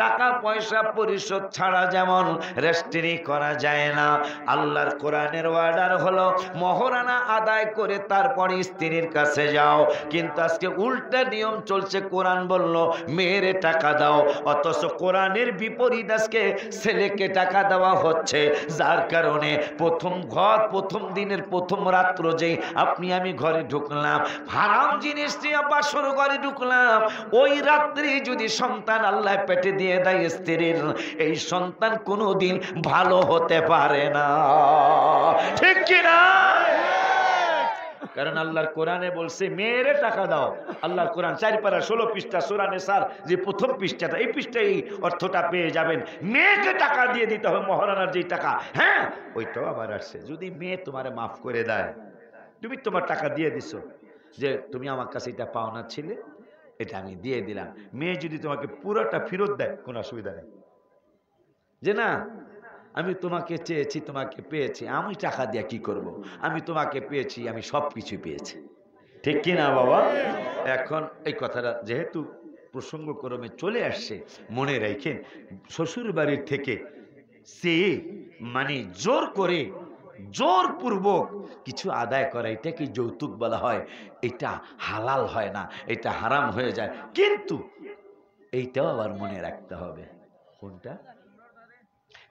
টাকা পয়সা পরিশোধ ছাড়া যেমন রেজিস্ট্রি করা যায় না, আল্লাহর কোরআনের অর্ডার হলো মহারানা আদায় করে তারপরে স্ত্রীর কাছে যাও। কিন্তু আজকে উল্টা নিয়ম চলছে, কোরআন বলল মেয়েরে টাকা দাও, অথচ কোরআনের বিপরীত আজকে ছেলেকে টাকা দেওয়া হচ্ছে। যার কারণে প্রথম দিনের প্রথম রাত্র যেই আপনি আমি ঘরে ঢুকলাম, হারাম জিনিস নিয়ে বাসর ঘরে ঢুকলাম, ওই রাত্রি যদি সন্তান আল্লাহ পেটে দিয়ে দেয় স্ত্রীর, এই সন্তান কোনোদিন ভালো হতে পারে না, ঠিক কিনা? কারণ আল্লাহর কোরআনে বলছে মেয়েরে টাকা দাও। আল্লাহর কোরআন 4 পারা 16 পৃষ্ঠা সূরা নিসার যে প্রথম পৃষ্ঠাটা, এই পৃষ্ঠায় এই অর্থটা পেয়ে যাবেন। মেয়েকে টাকা দিয়ে দিতে হবে, মহারানার যেই টাকা। হ্যাঁ, ওইটাও আবার আসছে, যদি মেয়ে তোমারে মাফ করে দেয়, তুমি তোমার টাকা দিয়ে দিছো, যে তুমি আমার কাছে এটা পাওনা ছিলে, এটা আমি দিয়ে দিলাম। মেয়ে যদি তোমাকে পুরোটা ফেরত দেয়, কোনো অসুবিধা নেই, যে না আমি তোমাকে চেয়েছি, তোমাকে পেয়েছি, আমি টাকা দিয়ে কি করব, আমি তোমাকে পেয়েছি, আমি সব কিছু পেয়েছি, ঠিক কি না বাবা? এখন এই কথাটা যেহেতু প্রসঙ্গক্রমে চলে আসছে, মনে রাখেন, শ্বশুর বাড়ির থেকে সে মানে জোর করে, জোরপূর্বক কিছু আদায় করা, এটা কি যৌতুক বলা হয়? এটা হালাল হয় না, এটা হারাম হয়ে যায়। কিন্তু এইটাও আবার মনে রাখতে হবে, কোনটা?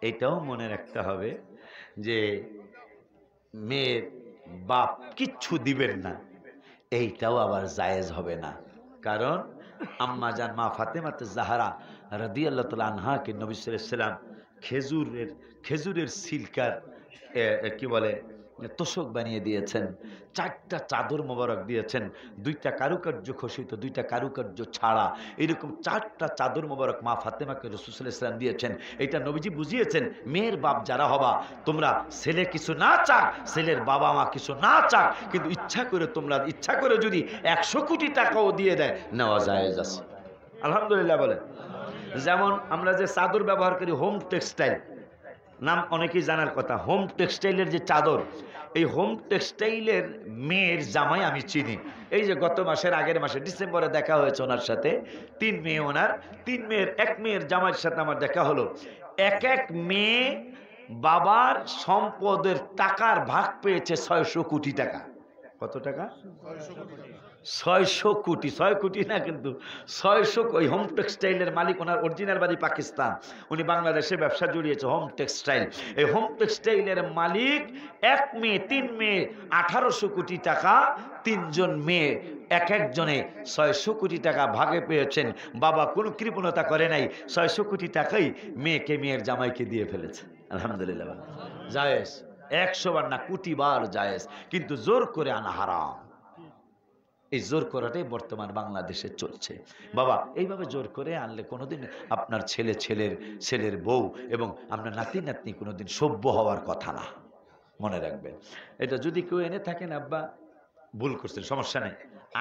এটাও মনে রাখতে হবে যে মেয়ের বাপ কিচ্ছু দিবেন না, এইটাও আবার জায়েজ হবে না। কারণ আম্মা জান মা ফাতেমাতে জাহরা রাদিয়াল্লাহু তাআলা আনহাকে নবী সাল্লাল্লাহু আলাইহি ওয়াসাল্লাম খেজুরের সিলকার কি বলে তোষক বানিয়ে দিয়েছেন, 4টা চাদর মোবারক দিয়েছেন, 2টা কারুকার্য খসিত, 2টা কারুকার্য ছাড়া, এরকম 4টা চাদর মোবারক মা ফাতেমাকে রাসূল সাল্লাল্লাহু আলাইহি ওয়াসাল্লাম দিয়েছেন। এটা নবীজি বুঝিয়েছেন, মেয়ের বাপ যারা হবা, তোমরা ছেলে কিছু না চাক, ছেলের বাবা মা কিছু না চাক, কিন্তু তোমরা ইচ্ছা করে যদি 100 কোটি টাকাও দিয়ে দেয়, নেওয়া জায়েজ আছে। আলহামদুলিল্লাহ বলেন। যেমন আমরা যে চাদর ব্যবহার করি, হোম টেক্সটাইল নাম অনেকেই জানার কথা, হোম টেক্সটাইলের যে চাদর, এই হোম টেক্সটাইলের মেয়ের জামাই আমি চিনি। এই যে গত মাসের আগের মাসে ডিসেম্বরে দেখা হয়েছে ওনার সাথে, 3 মেয়ে ওনার, 3 মেয়ের এক মেয়ের জামাইয়ের সাথে আমার দেখা হলো। এক মেয়ে বাবার সম্পদের টাকার ভাগ পেয়েছে 600 কোটি টাকা। কত টাকা? 600 কোটি। 6 কোটি না, কিন্তু 600। ওই হোম টেক্সটাইলের মালিক, ওনার অরিজিনাল বাড়ি পাকিস্তান, উনি বাংলাদেশে ব্যবসা জড়িয়েছে হোম টেক্সটাইল। এই হোম টেক্সটাইলের মালিক, এক মেয়ে 3 মেয়ে 1800 কোটি টাকা, 3 জন মেয়ে একজনে 600 কোটি টাকা ভাগে পেয়েছেন। বাবা কোনো কৃপণতা করে নাই, 600 কোটি টাকাই মেয়েকে, মেয়ের জামাইকে দিয়ে ফেলেছে। আলহামদুলিল্লাহ, জায়েজ, 100 বার না, কোটি বার জায়েজ, কিন্তু জোর করে আনা হারাম। এই জোর করাটাই বর্তমান বাংলাদেশে চলছে। বাবা এইভাবে জোর করে আনলে কোনোদিন আপনার ছেলের বউ এবং আপনার নাতি নাতনি কোনোদিন সভ্য হওয়ার কথা না, মনে রাখবেন। এটা যদি কেউ এনে থাকেন, আব্বা ভুল করছেন, সমস্যা নেই,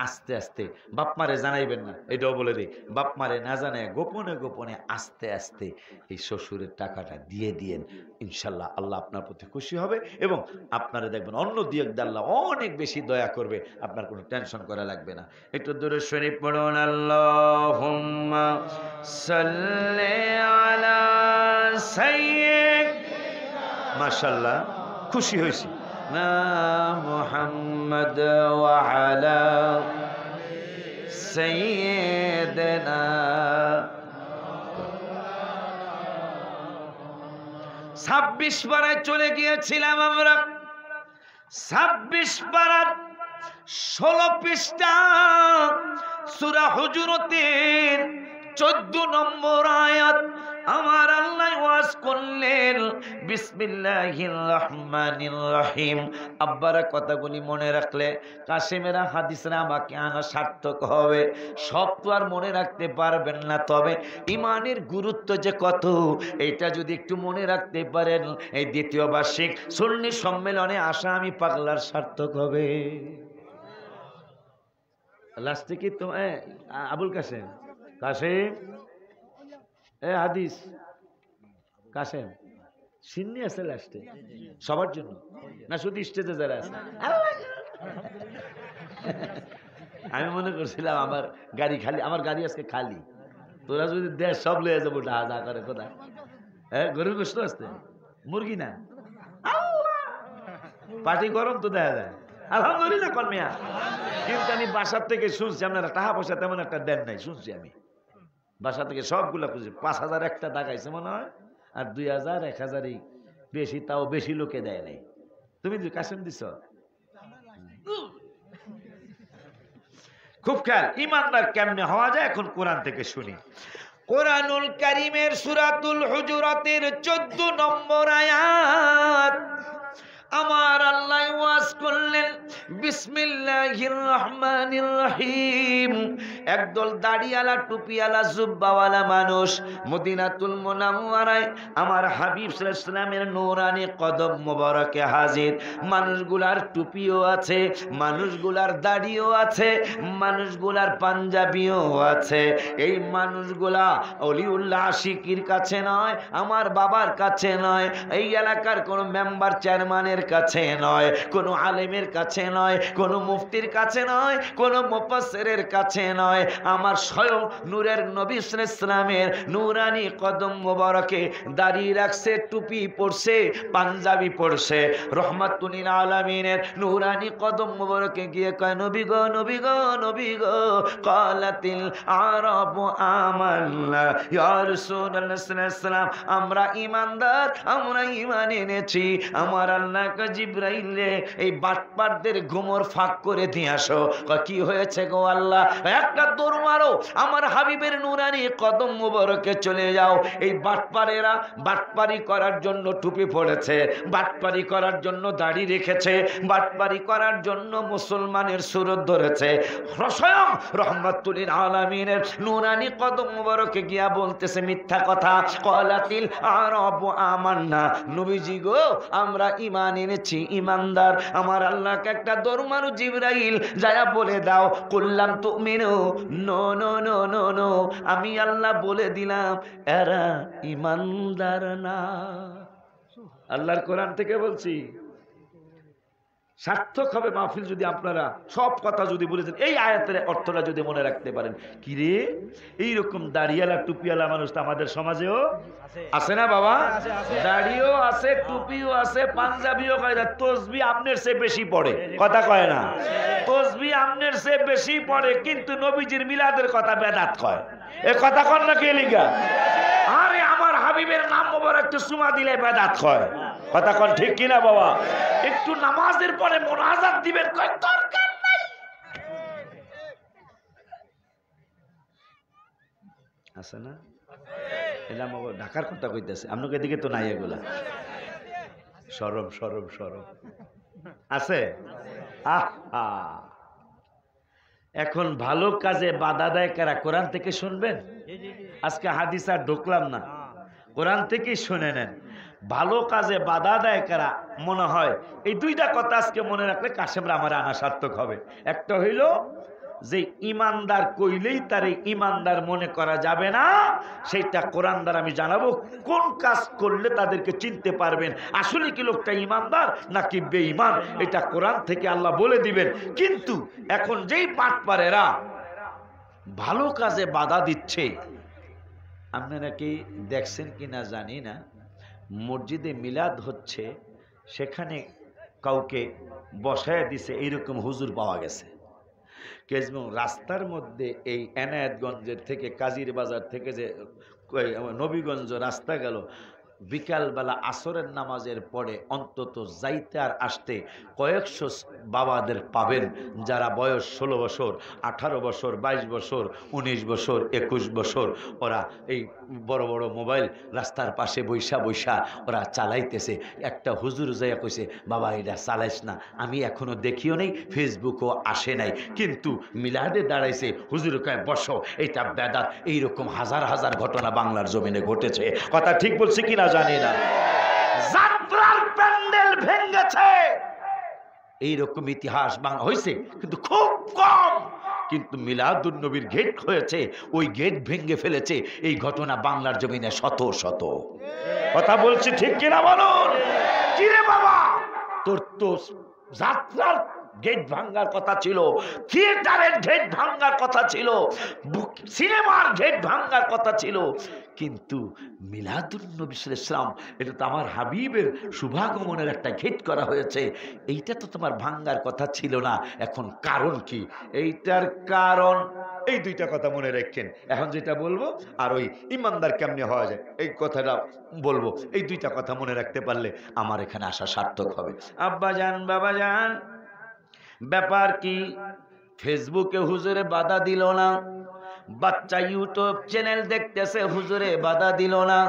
আস্তে আস্তে বাপ মারে জানাইবেন না, এটাও বলে দিই, বাপ মারে না জানায় গোপনে গোপনে আস্তে আস্তে এই শ্বশুরের টাকাটা দিয়ে দিয়েন। ইনশাল্লাহ আল্লাহ আপনার প্রতি খুশি হবে এবং আপনারা দেখবেন অন্য দিক দিয়ে আল্লাহ অনেক বেশি দয়া করবে, আপনার কোনো টেনশন করা লাগবে না। একটু দরুদ শরীফ পড়ুন, আল্লাহুম্মা সাল্লি আলা সাইয়্যিদিনা, মাশাআল্লাহ খুশি হয়েছি, না মুহাম্মদ ওয়া আলা সাইয়্যিদিনা। 26 পারায় চলে গিয়েছিলাম আমরা, 26 পারার 16 পৃষ্ঠা সূরা হুজুরাতের 14 নম্বর আয়াত। আমার আল্লাহ ওয়াজ করলেন বিসমিল্লাহির রহমানির রহিম। আব্বারা কথাগুলি মনে রাখলে কাসেমেরা হাদিসরা আমাকে আনা সার্থক হবে। সব তো আর মনে রাখতে পারবেন না, তবে ইমানের গুরুত্ব যে কত এটা যদি একটু মনে রাখতে পারেন, এই দ্বিতীয় বার্ষিক সুন্নি সম্মেলনে আসা আমি পাগলার সার্থক হবে। লাস্টে কি তো আবুল কাসেম, কাসেম হাদিস কাসেম সিন্নি আছে লাস্টে সবার জন্য, না শুধু স্টেজে যারা আছে? আমি মনে করছিলাম আমার গাড়ি খালি, আমার গাড়ি আজকে খালি, তোরা যদি দেশ সব লয়ে যাবো ডা ডা করে কোথায়। হ্যাঁ গরুর গোশত আসতে, মুরগি না, পার্টি গরম তো দেখা যায়। আলহামদুলিল্লাহ কর্মিয়া, কিন্তু আমি বাসার থেকে শুনছি আপনারা টাকা পয়সা তেমন একটা দেন নাই, শুনছি আমি বাসা থেকে সবগুলা খুঁজে 5,000 একটা দাগাইছে মনে হয়, আর 2,000 1,000 বেশি, তাও বেশি লোকে দেয় নাই। তুমি কাসেম দিছ খুব খেয়াল। ইমানদার কেমনে হওয়া যায় এখন কোরআন থেকে শুনি। কোরআনুল কারীমের সূরাতুল হুজুরাতের 14 নম্বর আয়াত আমার আল্লাহ ওয়াজ করলেন বিসমিল্লাহির রহমানির রহিম। একদল দাড়িওয়ালা টুপিওয়ালা জুব্বাওয়ালা মানুষ মদিনাতুল মুনাওয়ারায় আমার হাবিব সাল্লাল্লাহু আলাইহি ওয়াসাল্লামের নূরানি কদম মোবারকে হাজির। মানুষগুলার টুপিও আছে, মানুষগুলার দাড়িও আছে, মানুষগুলার পাঞ্জাবিও আছে। এই মানুষগুলা অলিউল্লাহ আশিকির কাছে নয়, আমার বাবার কাছে নয়, এই এলাকার কোন মেম্বার চেয়ারম্যানের কাছে নয়, কোন আলেমের কাছে নয়, কোন মুফতির কাছে নয়, কোন মুফাসসিরের কাছে নয়, আমার স্বয়ং নূরের নবী সাল্লাল্লাহু আলাইহি ওয়াসাল্লামের নূরানি কদম মোবারকে দাঁড়িয়ে রাখছে, টুপি পরছে, পাঞ্জাবি পরছে, রহমাতুল লিল আলামিনের নূরানি কদম মোবারকে গিয়ে কয় নবী গো নবী গো নবী গো, ক্বালাতিল আরাবু আমান্না ইয়া রাসূলুল্লাহ সাল্লাল্লাহু আলাইহি ওয়াসাল্লাম, আমরা ঈমানদার, আমরা ঈমান এনেছি। আমার আল্লাহ জিবরাইলে এই বাটপারদের ঘুমর ফাঁক করে দিয়ে আসো। কি হয়েছে গো আল্লাহ? একটা দৌড় মারো, আমার হাবিবের নূরানি কদম মোবারকে চলে যাও। এই বাটপারেরা বাটপারি করার জন্য টুপি পড়েছে, বাটপারি করার জন্য দাড়ি রেখেছে, বাটপারি করার জন্য মুসলমানের সুরত ধরেছে। স্বয়ং রহমাতুল লিল আলামিনের নূরানি কদম মোবারকে গিয়া বলতেছে মিথ্যা কথা। ক্বালাতিল আরাবু আমান্না, নবীজি গো আমরা ঈমান এনেছি, ঈমানদার। আমার আল্লাহকে একটা দৌড় মারো জিবরাইল, যায়া বলে দাও কুল্লাম তুমিনু, no no no no no, আমি আল্লাহ বলে দিলাম এরা ঈমানদার না। আল্লাহর কোরআন থেকে বলছি। সার্থক হবে মাহফিল যদি আপনারা সব কথা যদি বলেছেন, এই আয়াতের অর্থটা যদি মনে রাখতে পারেন। কি রে, এইরকম দাড়িওয়ালা টুপিওয়ালা মানুষ তো আমাদের সমাজেও আছে না বাবা? দাড়িও আছে, টুপিও আছে, পাঞ্জাবিও কয় না, তসবি আপনার চেয়ে বেশি পড়ে, কথা কয় না? তসবি আপনার চেয়ে বেশি পড়ে, কিন্তু নবীজির মিলাদের কথা বেদাত কয়। এ কথা কন না কে লিগা? আরে আমার হাবিবের নাম মোবারক একটু চুমা দিলে বেদাত কয়, কথা কন ঠিক কিনা বাবা? একটু নামাজের পরে মুনাজাত দিবেন, কয় দরকার নাই। আছে না? এটা ঢাকার কথা কইতেছে, আপনাকে এদিকে তো নাই এগুলা। সরব সরব সরব আছে। আহা, এখন ভালো কাজে বাধা দেয় কারা? কোরআন থেকে শুনবেন। আজকে হাদিস আর ঢুকলাম না, কোরআন থেকেই শুনে নেন। ভালো কাজে বাধা দেয় কারা? মনে হয় এই দুইটা কথা আজকে মনে রাখলে কাশেমরা আমার আনা সার্থক হবে। একটা হইল যে ইমানদার কইলেই তার ইমানদার মনে করা যাবে না, সেইটা কোরআন দ্বারা আমি জানাবো। কোন কাজ করলে তাদেরকে চিনতে পারবেন আসলে কি লোকটা ইমানদার নাকি বেঈমান, এটা কোরআন থেকে আল্লাহ বলে দিবেন। কিন্তু এখন যেই বাটপারেরা ভালো কাজে বাধা দিচ্ছে, আপনারা কি দেখছেন কিনা জানি না, মসজিদে মিলাদ হচ্ছে, সেখানে কাউকে বসায় দিছে, এইরকম হুজুর পাওয়া গেছে। এবং রাস্তার মধ্যে এই এনায়েতগঞ্জের থেকে কাজির বাজার থেকে যে নবীগঞ্জ রাস্তা গেল, বিকালবেলা আসরের নামাজের পরে অন্তত যাইতে আর আসতে কয়েকশো বাবাদের পাবেন, যারা বয়স 16 বছর, 18 বছর, 22 বছর, 19 বছর, 21 বছর, ওরা এই বড় বড় মোবাইল রাস্তার পাশে বৈশা বৈশা ওরা চালাইতেছে। একটা হুজুর যাইয়া কইছে, বাবা এটা চালাইস না, আমি এখনো দেখিও নেই, ফেসবুকও আসে নাই, কিন্তু মিলাদে দাঁড়াইছে, হুজুর কয় বসো, এটা বেদাত। এইরকম হাজার হাজার ঘটনা বাংলার জমিনে ঘটেছে। কথা ঠিক বলছি কিনা জানি না। যাত্রার প্যান্ডেল ভেঙেছে, এইরকম ইতিহাস বাংলা হয়েছে, কিন্তু খুব কম। কিন্তু মিলাদুন নবীর গেট হয়েছে, ওই গেট ভেঙে ফেলেছে এই ঘটনা বাংলার জমিনে শত শত। কথা বলছি ঠিক কিনা বলুন? কিরে বাবা, তোর তো যাত্রার গেট ভাঙ্গার কথা ছিল, থিয়েটারের গেট ভাঙ্গার কথা ছিল, সিনেমার গেট ভাঙ্গার কথা ছিল, কিন্তু মিলাদুন নবী সাল্লাল্লাহু আলাইহি ওয়াসাল্লাম, এটা তো আমার হাবিবের শুভাগমনের একটা গেট করা হয়েছে, এইটা তো তোমার ভাঙ্গার কথা ছিল না। এখন কারণ কি? এইটার কারণ এই দুইটা কথা মনে রাখেন। এখন যেটা বলবো আর ওই ইমানদার কেমনে হওয়া যায় এই কথাটা বলবো, এই দুইটা কথা মনে রাখতে পারলে আমার এখানে আসা সার্থক হবে। আব্বা জান, বাবা জান, ব্যাপার কি? ফেসবুকে হুজুরে বাধা দিল না, বাচ্চা ইউটিউব চ্যানেল দেখতেছে, হুজুরে বাধা দিল না।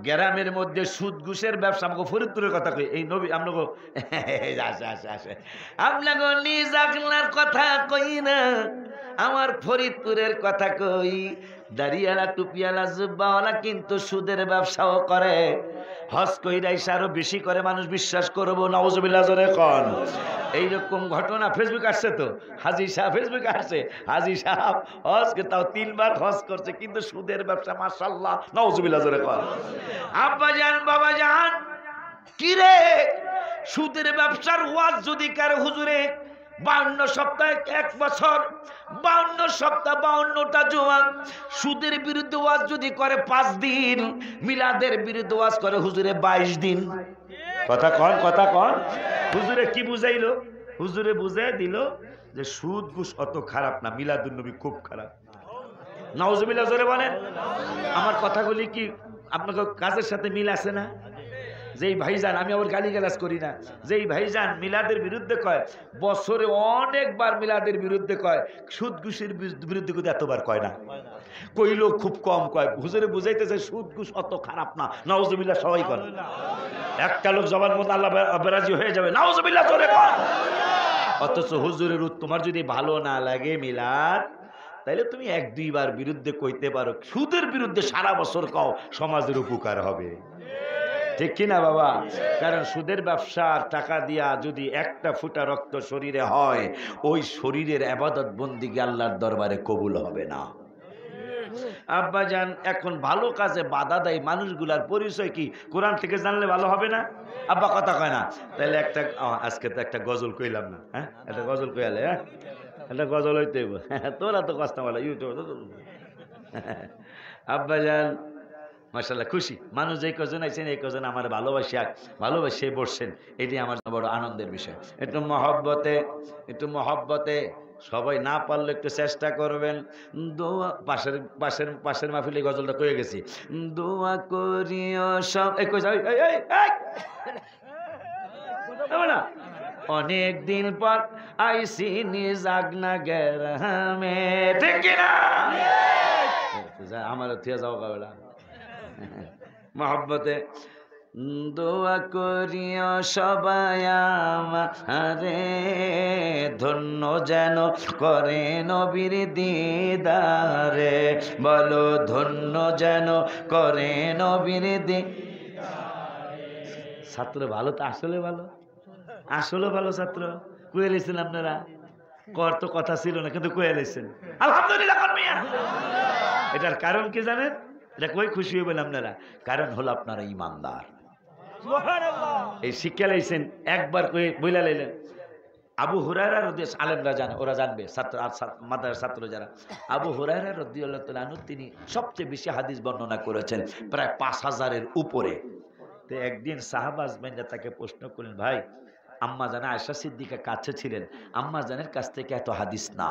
গ্রামের মধ্যে সুদ ঘুষের ব্যবসা, আমাকে ফরিদপুরের কথা কই, এই নবী আপনাকে আপনাকে নিজ আগলার কথা কই না, আমার ফরিদপুরের কথা কই। দাড়িওয়ালা, টুপিওয়ালা, জুব্বাওয়ালা কিন্তু সুদের ব্যবসাও করে। হজ কইরাই আরো বেশি করে, মানুষ বিশ্বাস করবো, নাউজুবিল্লাহ জোরে কোন। এইরকম ঘটনা ফেসবুক আসছে, তো হাজি সাহেব ফেসবুকে আসছে, হাজি সাহেব হজকে তাও 3 বার হজ করছে, কিন্তু সুদের ব্যবসা, মাশাআল্লাহ, নাউজুবিল্লাহ জোরে কোন। আব্বা জান, বাবা জান, কিরে সুদের ব্যবসার ওয়াজ যদি কার হুজুরে 52 সপ্তাহে 1 বছর, 52 সপ্তাহ 52টা জুমা সুদের বিরুদ্ধে ওয়াজ যদি করে 5 দিন, মিলাদের বিরুদ্ধে ওয়াজ করে হুজুরে 22 দিন। কথা কন, কথা কন। হুজুরে কি বুঝাইলো? হুজুরে বুঝাই দিল যে সুদ ঘুষ অত খারাপ না, মিলাদুন নবী খুব খারাপ। নাউজুবিল্লাহ জোরে বলেন। আমার কথাগুলি কি আপনাকে কাজের সাথে মিল আছে না? যেই ভাইজান, আমি আবার গালিগালাজ করি না, যেই ভাইজান মিলাদের বিরুদ্ধে কয়, বছরে অনেকবার মিলাদের বিরুদ্ধে কয়, সুদ ঘুষের বিরুদ্ধে কিন্তু এতবার কয় না, কইলেও খুব কম কয়। হুজুরে বুঝাইতেছে সুদ ঘুষ অত খারাপ না, নাউজুবিল্লাহ সবাই কর। একটা লোক জবান মতো আল্লাহ বেরাজি হয়ে যাবে, নাউজুবিল্লাহ জোরে কর। অথচ হুজুরের তোমার যদি ভালো না লাগে মিলাদ, তাইলে তুমি 1-2 বার বিরুদ্ধে কইতে পারো, সুদের বিরুদ্ধে সারা বছর কও, সমাজের উপকার হবে। ঠিক কিনা বাবা? কারণ সুদের ব্যবসার টাকা দিয়া যদি একটা ফুটা রক্ত শরীরে হয়, ওই শরীরের ইবাদত বন্দিগি আল্লাহর দরবারে কবুল হবে না। আব্বা জান, এখন ভালো কাজে বাধা দেয় মানুষগুলার পরিচয় কি কোরআন থেকে জানলে ভালো হবে না? আব্বা কথা কয় না। তাহলে একটা আজকে তো একটা গজল কইলাম না, হ্যাঁ একটা গজল কইলে, হ্যাঁ একটা গজল হইতে তোরা তো কষ্ট বলা ইউটিউব। আব্বা জান মাশাআল্লাহ, খুশি মানুষ যেই কজন আইছেন, এই কজন আমার ভালোবাসে বসছেন, এটি আমার বড় আনন্দের বিষয়। একটু মহব্বতে সবাই না পারলে একটু চেষ্টা করবেন। দোয়া পাশের মাহফিলে গজলটা কয়ে গেছি, দোয়া করিও সব অনেক দিন পর আইসি নিজ আগনা গেরামে, ঠিক কিনা? আমার থিয়া যাও কাবেলা মহব্বতে দোয়া করিও সবাই আমারে, ধন্য যেন করে নবীর দিদারে, বলো ধন্য যেন করে নবীর দিদারে। ছাত্র ভালো তো আসলে ভালো, আসলে ভালো ছাত্র। কুয়ে লেছেন আপনারা, কর তো কথা ছিল না কিন্তু কুয়ে লেছেন, আলহামদুলিল্লাহ। এটার কারণ কি জানেন? এটা কই খুশি হইবেন আপনারা? কারণ হলো আপনারা ইমানদার। এই শিক্ষা লাইছেন একবার কই বইলা লাইলেন। আবু হুরায়রা রাদিয়াল্লাহু আলেমরা জানে, ওরা জানবে, ছাত্র মাদ্রাসার ছাত্র যারা। আবু হুরায়রা রাদিয়াল্লাহু তাআলা আনহু তিনি সবচেয়ে বেশি হাদিস বর্ণনা করেছেন, প্রায় 5000-এর উপরে। তো একদিন সাহাবা আজমাইনরা তাকে প্রশ্ন করলেন, ভাই আম্মা জানা আয়েশা সিদ্দিকা কাছে ছিলেন, আম্মা জানের কাছ থেকে এত হাদিস না।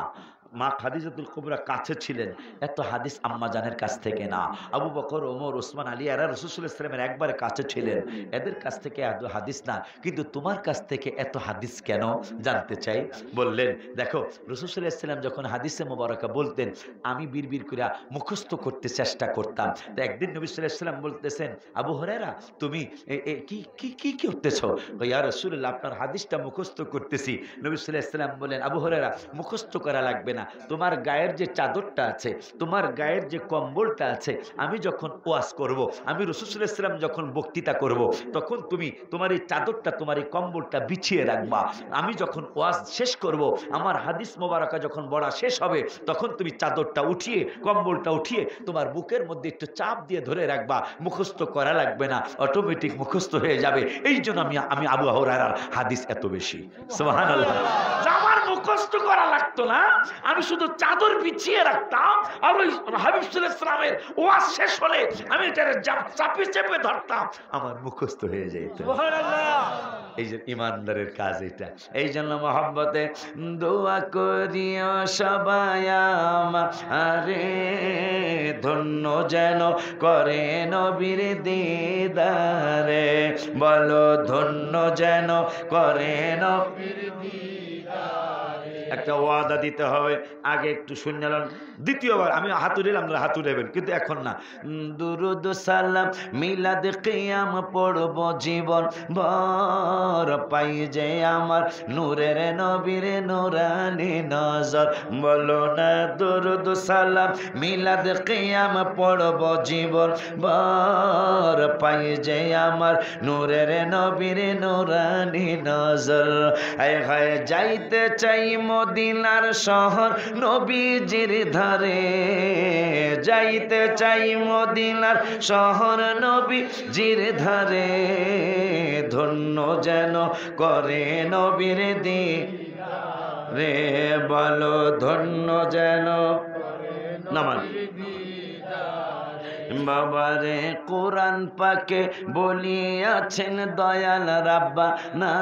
মা খাদিজাতুল কুবরা কাছে ছিলেন, এত হাদিস আম্মা জানের কাছ থেকে না। আবু বকর, ওমর, ওসমান, আলী এরা রাসূল সাল্লাল্লাহু আলাইহি ওয়াসাল্লামের একবারে কাছে ছিলেন, এদের কাছ থেকে এত হাদিস না, কিন্তু তোমার কাছ থেকে এত হাদিস কেন জানতে চাই। বললেন, দেখো রাসূল সাল্লাল্লাহু আলাইহি ওয়াসাল্লাম যখন হাদিসে মোবারকা বলতেন আমি বিড়বিড় করে মুখস্থ করতে চেষ্টা করতাম। তো একদিন নবী সাল্লাল্লাহু আলাইহি ওয়াসাল্লাম বলতেছেন, আবু হুরায়রা তুমি কি কি কি করতেছো? ইয়া রাসূলুল্লাহ আপনার হাদিসটা মুখস্থ করতেছি। নবী সাল্লাল্লাহু আলাইহি ওয়াসাল্লাম বলেন, আবু হুরায়রা মুখস্থ করা লাগবে না, তোমার গায়ের যে চাদরটা আছে, তোমার গায়ের যে কম্বলটা আছে, আমি যখন ওয়াজ করব, আমি রাসূল সাল্লাল্লাহু আলাইহি ওয়াসাল্লাম যখন বক্তৃতা করব, তখন তুমি তোমার এই চাদরটা, তোমার এই কম্বলটা বিছিয়ে রাখবা। আমি যখন ওয়াজ শেষ করব, আমার হাদিস মোবারকা যখন বলা শেষ হবে, তখন তুমি চাদরটা উঠিয়ে, কম্বলটা উঠিয়ে তোমার বুকের মধ্যে একটু চাপ দিয়ে ধরে রাখবা। মুখস্থ করা লাগবে না, অটোমেটিক মুখস্থ হয়ে যাবে। এই জন্য আমি আবু হুরায়রার হাদিস এত বেশি। সুবহানাল্লাহ। আমার মুখস্থ করা লাগতো না, আমি শুধু চাদর বিছিয়ে রাখতাম, আর ওই হাবিব সাল্লাল্লাহু আলাইহি ওয়াসাল্লামের ওয়াজ শেষ হলে আমি এটারে চাপে চেপে ধরতাম, আমার মুখস্থ হয়ে যেত। সুবহানাল্লাহ। এই যে ইমানদারের কাজ এটা। এই জন্য মহব্বতে দোয়া করিও সবাই আমারে, ধন্য যেন করে নবীর দিদারে। বলো ধন্য যেন করে নবীর দিদারে। একটা ওয়াদা দিতে হবে, আগে একটু শুনলেন, দ্বিতীয়বার আমি হাতুড়িলাম, আপনারা হাতুড়েবেন, কিন্তু এখন না। দুরুদ সালাম মিলাদ কিয়াম পড়ব জীবন ভর, পাই যে আমার নূরের নবীর নূরানি নজর। বলো না দুরুদ সালাম মিলাদ কিয়াম পড়ব জীবন ভর, পাই যে আমার নূরের নবীর নূরানি নজর। হায় হায় যাইতে চাই মদিনার শহর নবীজির ধারে, যাইতে চাই মদিনার শহর নবীজির ধারে, ধন্য যেন করে নবীর দিদারে। বলো ধন্য যেন নামান বাবারে। কোরআন পাকে বলিয়াছেন দয়াল রাব্বা না,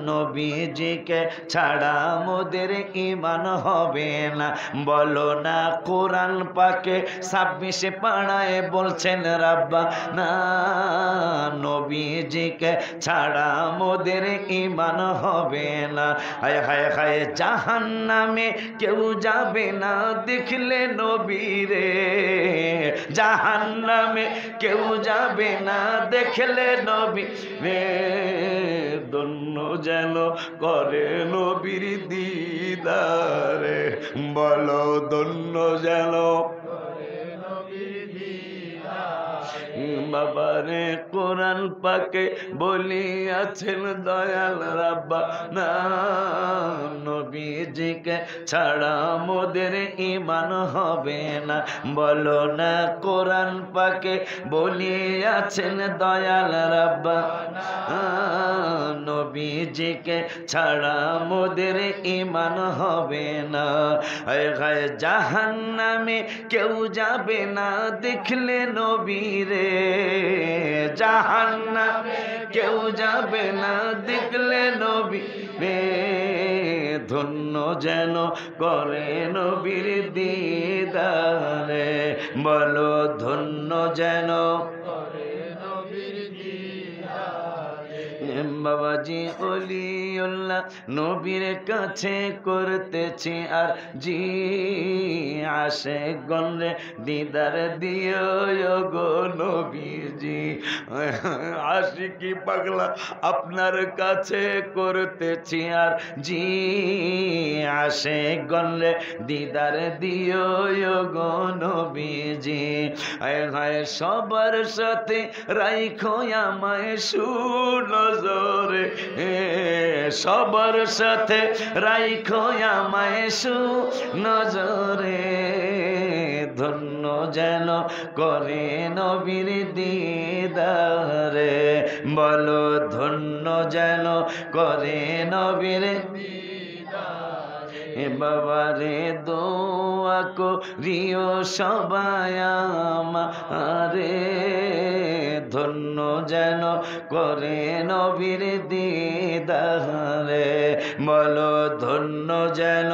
নবীজিকে ছাড়া মোদের ঈমান হবে না। বলো না কোরআন পাকে 26 পাড়ায় বলছেন রাব্বা না, নবীজিকে ছাড়া মোদের ঈমান হবে না। হায় হায় হায় জাহান্নামে কেউ যাবে না দেখলে নবীরে, জাহান্নামে কেউ যাবে না দেখলে নবী রে। ধন্য যেন করে নবীর দিদারে। বলো ধন্য যেন বাবারে। কোরআন পাকে বলিয়াছেন দয়াল রাব্বা না, নবীজিকে ছাড়া মোদের ঈমান হবে না। বলো না কোরআন পাকে বলিয়াছেন দয়াল রাব্বা না, নবীজিকে ছাড়া মোদের ঈমান হবে না। হায় হায় জাহান্নামে কেউ যাবে না দেখলে নবীরে, জাহান্নামে কেউ যাবে না দেখলে নবী রে। ধন্য যেন করে নবীর দিদারে। বলো ধন্য যেন করে নবীর দিদারে। বাবাজি ওলিউল্লাহ নবীর কাছে করতেছি আর জি আসে গনরে দিদার দিও গো নবীজি আশিকি পাগলা আপনার কাছে করতেছি আর জি আসে গনরে দিদার দিও গো নবীজি হায় সবার সাথে রাইখো আমায় সুনজরে সবার সাথে রাইখো আমায় সুনজরে ধন্য যেন করে নবীর দিদারে বলো ধন্য যেন করে নবীর বাবারে দোয়া করিও সবাই আমারে ধন্য যেন করে নবীর দিদারে বলো ধন্য যেন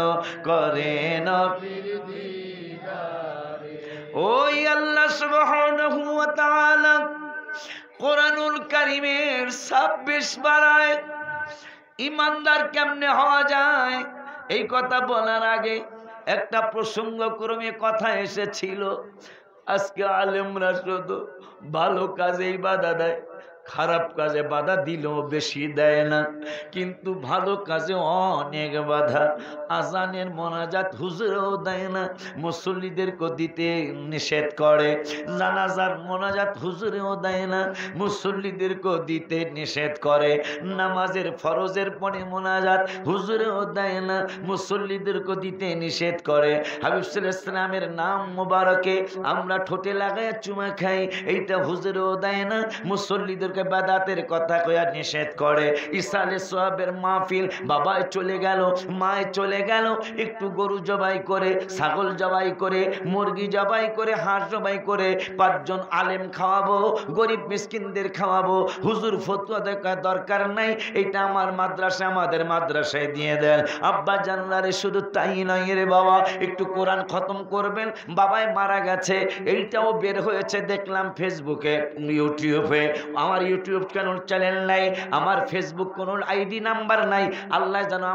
করে নবীর দিদারে। ওই আল্লাহ সুবহানাহু ওয়া তাআলা কোরআনুল কারীমের 26 পারায় ইমানদার কেমনে হওয়া যায় এই কথা বলার আগে একটা প্রসঙ্গক্রমে কথা এসেছিল। আজকে আলেমরা শুধু ভালো কাজেই বাধা দেয়, খারাপ কাজে বাধা দিলেও বেশি দেয় না, কিন্তু ভালো কাজে অনেক বাধা। আজানের মোনাজাত হুজুরেও দেয় না, মুসল্লিদেরকে দিতে নিষেধ করে। জানাজার মোনাজাত হুজুরেও দেয় না, মুসল্লিদেরকে দিতে নিষেধ করে। নামাজের ফরজের পরে মোনাজাত হুজুরেও দেয় না, মুসল্লিদেরকে দিতে নিষেধ করে। হাবিব সাল্লাল্লাহু আলাইহি ওয়াসাল্লামের নাম মোবারকে আমরা ঠোঁটে লাগায় চুমা খাই, এইটা হুজুরেও দেয় না, মুসল্লিদেরকে বাদাতের কথা কয়া নিষেধ করে। ইসালে সোয়াবের মাহফিল, বাবায় চলে গেল, মায় চলে গেল, একটু গরু জবাই করে, ছাগল জবাই করে, মুরগি জবাই করে, হাঁস জবাই করে 5 জন আলেম খাওয়াবো, গরিব মিসকিনদের খাওয়াবো। হুজুর ফতোয়া দেওয়ার দরকার নাই, এটা আমার মাদ্রাসা, আমাদের মাদ্রাসায় দিয়ে দেন। আব্বা জানলারে শুধু তাই নয় রে বাবা, একটু কোরআন খতম করবেন। বাবাই মারা গেছে, এইটাও বের হয়েছে দেখলাম ফেসবুকে, ইউটিউবে। আমার ইউটিউব চ্যানেল নাই, আমার ফেসবুক কোনো আইডি নাম্বার নাই। আল্লাহ জানো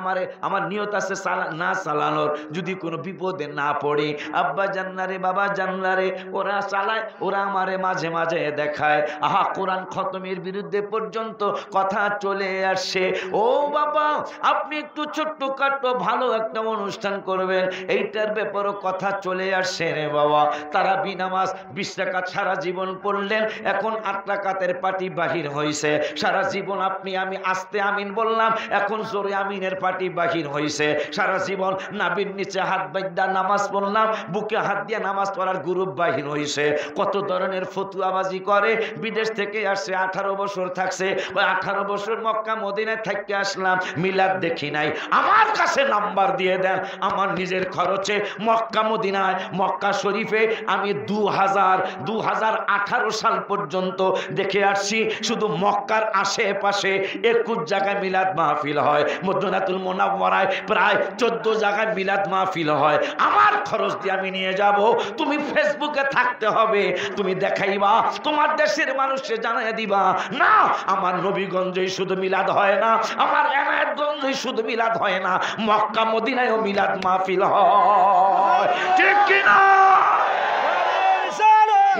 আমার নিয়ত আছে না চালানোর, যদি কোনো বিপদে না পড়ি। আব্বা জান্নারে বাবা জান্নারে ওরা চালায়, ওরা আমারে মাঝে মাঝে দেখায়। আহা, কোরআন খতমের বিরুদ্ধে পর্যন্ত কথা চলে আসে। ও বাবা, আপনি একটু ছোট্টখাটো ভালো একটা অনুষ্ঠান করবেন, এইটার ব্যাপারও কথা চলে আসে রে বাবা। তারা বিনামাজ 20 রাকাত সারা জীবন পড়লেন, এখন 8 রাকাতের পার্টি বাহির হয়েছে। সারা জীবন আপনি আমি আস্তে আমিন বললাম, এখন জোরে আমিনের পার্টি বাহির হয়েছে। সারা জীবন নাবির নিচে হাত বাঁধা নামাজ পড়লাম, বুকে হাত দিয়ে নামাজ পড়ার গ্রুপ বাহির হয়েছে। কত ধরনের ফতুয়াবাজি করে, বিদেশ থেকে আসছে, 18 বছর থাকছে, ওই 18 বছর মক্কা মদিনায় থাকতে আসলাম, মিলাদ দেখি নাই। আমার কাছে নাম্বার দিয়ে দেন, আমার নিজের খরচে মক্কা মদিনায়, মক্কা শরীফে আমি 2018 সাল পর্যন্ত দেখে আসছি। শুধু মক্কার আশেপাশে 21 জায়গায় মিলাদ মাহফিল হয়, মদিনাতুল মুনাওয়ারায় প্রায় 14 জায়গায় মিলাদ মাহফিল হয়। আমার খরচ দিয়ে আমি নিয়ে যাব। তুমি ফেসবুকে থাকতে হবে, তুমি দেখাইবা, তোমার দেশের মানুষকে জানাই দিবা, না আমার নবীগঞ্জেই শুধু মিলাদ হয় না, আমার এনায়েতগঞ্জেই শুধু মিলাদ হয় না, মক্কা মদিনায়ও মিলাদ মাহফিল হয়। ঠিক কি না?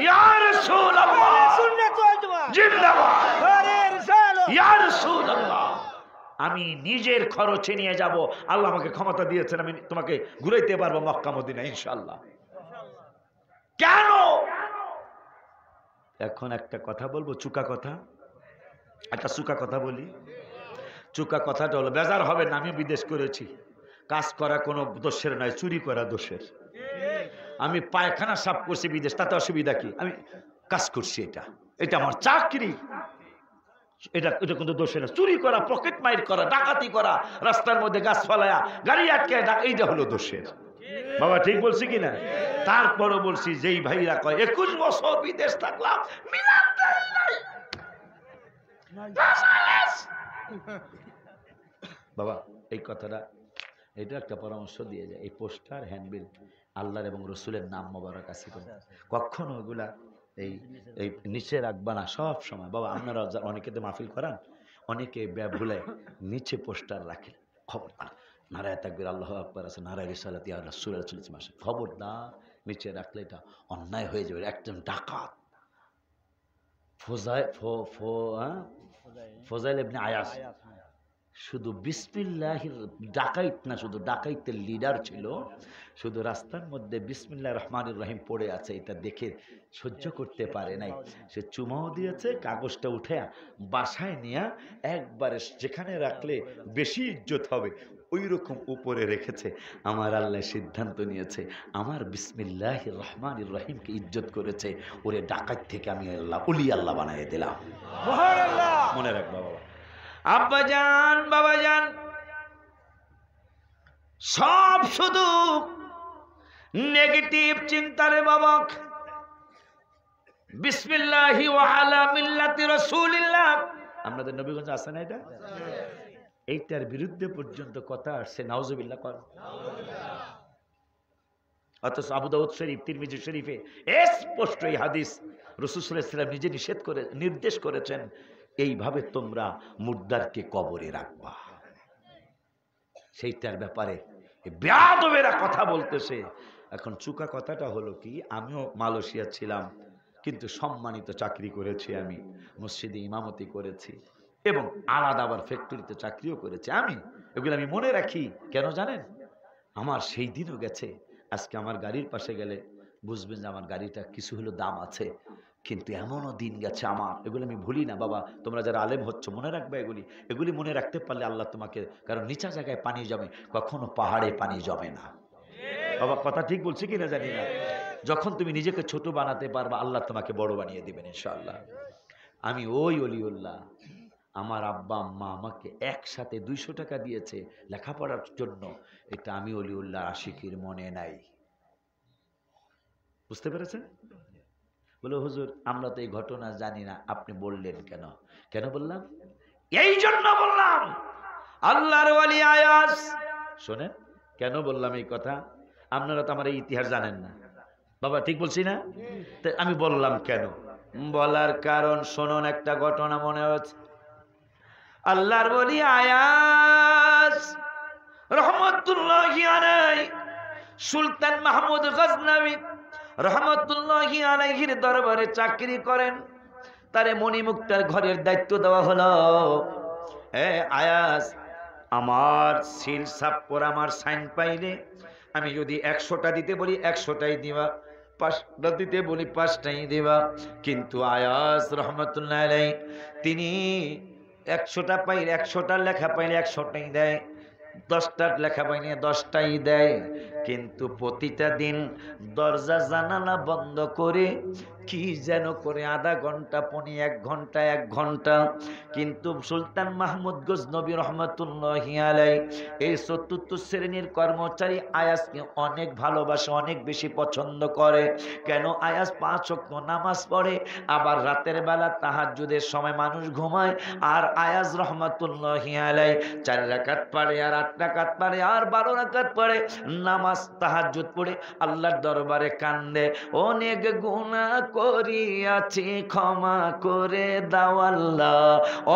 ইয়া রাসূলুল্লাহ জিন্দাবাদ, ইয়া রাসূলুল্লাহ। আমি নিজের খরচে নিয়ে যাব, আল্লাহ আমাকে ক্ষমতা দিয়েছেন, আমি তোমাকে ঘুরাইতে পারবো মক্কা মদিনা ইনশাআল্লাহ। কেন? এখন একটা কথা বলবো, চুকা কথা, একটা চুকা কথা বলি। চুকা কথাটা হলো, বেজার হবে না, আমি বিদেশ করেছি, কাজ করা কোনো দোষের নয়, চুরি করা দোষের। আমি পায়খানা সাফ করছি বিদেশ, তাতে অসুবিধা কি? আমি কাজ করছি, এটা আমার চাকরি, এটা কিন্তু দোষের না। চুরি করা, পকেট মাইর করা, ডাকাতি করা, রাস্তার মধ্যে গাছ ফলায়া গাড়ি আটকে, এইটা হলো দোষের। বাবা ঠিক বলছি কিনা? তারপরও বলছি, যেই ভাইরা কয় 21 বছর বিদেশ থাকলাম, বাবা এই কথাটা, এটা একটা পরামর্শ দিয়ে যায়, এই পোস্টার হ্যান্ডবিল আল্লাহর এবং রসুলের নাম মোবারক আছে, কখনো ওগুলা এই নিচে রাখবা না সব সময়। বাবা আপনারা অনেকে তো মাহফিল করান, অনেকে ভুলে নিচে পোস্টার রাখে, খবরদার নারায় তাকবীর আল্লাহু আকবার আছে, নারায় রিসালাত ইয়া রাসূলুল্লাহ সাল্লাল্লাহু আলাইহি ওয়াসাল্লাম, খবরদার নিচে রাখলে এটা অন্যায় হয়ে যাবে। একজন ডাকাত ফজাইল ইবনে আয়াস শুধু বিসমিল্লাহির ডাকাইত না, শুধু ডাকাইতের লিডার ছিল, শুধু রাস্তার মধ্যে বিসমিল্লাহির রহমানির রহিম পড়ে আছে, এটা দেখে সহ্য করতে পারে নাই। সে চুমাও দিয়েছে, কাগজটা উঠে বাসায় নিয়ে একবারে যেখানে রাখলে বেশি ইজ্জত হবে ওই রকম উপরে রেখেছে। আমার আল্লাহ সিদ্ধান্ত নিয়েছে, আমার বিসমিল্লাহির রহমানির রহিমকে ইজ্জত করেছে, ওরে ডাকাত থেকে আমি আল্লাহ ওলি আল্লাহ বানিয়ে দিলাম। মনে রাখবা বাবা। আব্বা জান, বাবা জান, সব শুধু নেগেটিভ চিন্তারে বাবা। বিসমিল্লাহি ওয়া আলা মিল্লাতি রাসূলিল্লাহ, আপনাদের নবীগঞ্জ আছে না এটা? এইটার বিরুদ্ধে পর্যন্ত কথা আসছে, নাউজুবিল্লাহ কর। অথচ আবু দাউদ শরীফ, তিরমিজি শরীফে স্পষ্ট এই হাদিস রাসূল সাল্লাল্লাহু আলাইহি ওয়াসাল্লাম নিজে নির্দেশ করেছেন, এইভাবে তোমরা মুর্দারকে কবরে রাখবা। সেইটার ব্যাপারে বেয়াদবেরা কথা বলতেছে। এখন চুকা কথাটা হলো কি, আমিও মালয়েশিয়া ছিলাম, কিন্তু সম্মানিত চাকরি করেছি, আমি মসজিদে ইমামতি করেছি এবং আলাদা আবার ফ্যাক্টরিতে চাকরিও করেছি। এগুলো আমি মনে রাখি। কেন জানেন? আমার সেই দিনও গেছে। আজকে আমার গাড়ির পাশে গেলে বুঝবেন যে আমার গাড়িটা কিছু হলো দাম আছে, কিন্তু এমনও দিন গেছে আমার, এগুলো আমি ভুলি না। বাবা তোমরা যারা আলেম হচ্ছ মনে রাখবে এগুলি মনে রাখতে পারলে আল্লাহ তোমাকে, কারণ নিচা জায়গায় পানি জমে, কখনো পাহাড়ে পানি জমে না। বাবা কথা ঠিক বলছি কিনা জানি না। যখন তুমি নিজেকে ছোট বানাতে পারবা, আল্লাহ তোমাকে বড় বানিয়ে দিবেন ইনশাআল্লাহ। আমি ওই অলিউল্লাহ, আমার আব্বা আম্মা আমাকে একসাথে 200 টাকা দিয়েছে লেখাপড়ার জন্য, এটা আমি অলিউল্লাহ আশিকির মনে নাই। বুঝতে পেরেছেন? বলে হুজুর আমরা তো এই ঘটনা জানি না, আপনি বললেন কেন? কেন বললাম? এই জন্য বললাম আল্লাহর ওয়ালি আয়াস। শোনেন কেন বললাম এই কথা, আপনারা তো আমার এই ইতিহাস জানেন না। বাবা ঠিক বলছি না? আমি বললাম কেন, বলার কারণ শুনুন, একটা ঘটনা মনে হচ্ছে। আল্লাহর ওয়ালি আয়াস রহমাতুল্লাহি আলাইহি সুলতান মাহমুদ গজনবী রহমাতুল্লাহি আলাইহির দরবারে চাকরি করেন। তারে মণিমুক্তার ঘরের দায়িত্ব দেওয়া হলো। আয়াস, আমার সিল সাপ পর আমার সাইন পাইলে আমি যদি 100টা দিতে বলি 100টাই দিবা, 5টা দিতে বলি 5টাই দিবা। কিন্তু আয়াস রহমাতুল্লাহ আলাইহি তিনি 100টা পাইলে 100টার লেখা পাইলে 100টাই দেয়, 10টার লেখা পাইলে 10টাই দেয়। কিন্তু প্রতিটা দিন দরজা জানালা বন্ধ করে কি যেন করে আধা ঘন্টা পৌনে 1 ঘন্টা 1 ঘন্টা। কিন্তু সুলতান মাহমুদ গজনবী রহমাতুল্লাহি আলাইহি এই ৪র্থ শ্রেণীর কর্মচারী আয়াসকে অনেক ভালোবাসে, অনেক বেশি পছন্দ করে। কেন? আয়াস 5 ওয়াক্ত নামাজ পড়ে, আবার রাতের বেলা তাহাজ্জুদের সময় মানুষ ঘুমায়, আর আয়াস রহমাতুল্লাহি আলাইহি 4 রাকাত পড়ে, আর 8 রাকাত পড়ে, আর 12 রাকাত পড়ে, নামাজ তাহাজ্জুদ পড়ে আল্লাহর দরবারে কান্দে, অনেক গুনাহ করিয়াছি ক্ষমা করে দাও আল্লাহ,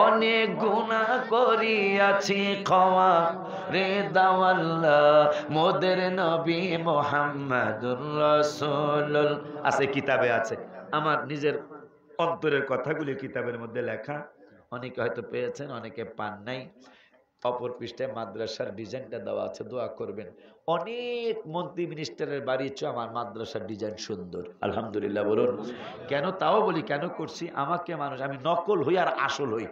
অনেক গুনাহ করিয়াছি ক্ষমা রে দাও আল্লাহ, মোদের নবী মুহাম্মাদুর রাসূলুল্লাহ। আছে কিতাবে আছে, আমার নিজের অন্তরের কথাগুলি কিতাবের মধ্যে লেখা। অনেকে হয়তো পেয়েছেন, অনেকে পান নাই। অপর পৃষ্ঠায় মাদ্রাসার ডিজাইনটা দেওয়া আছে, দোয়া করবেন। অনেক মন্ত্রী মিনিস্টারের বাড়ি চেয়ে আমার মাদ্রাসার ডিজাইন সুন্দর, আলহামদুলিল্লাহ বলুন। কেন তাও বলি, কেন করছি? আমাকে মানুষ, আমি নকল হই আর আসল হই,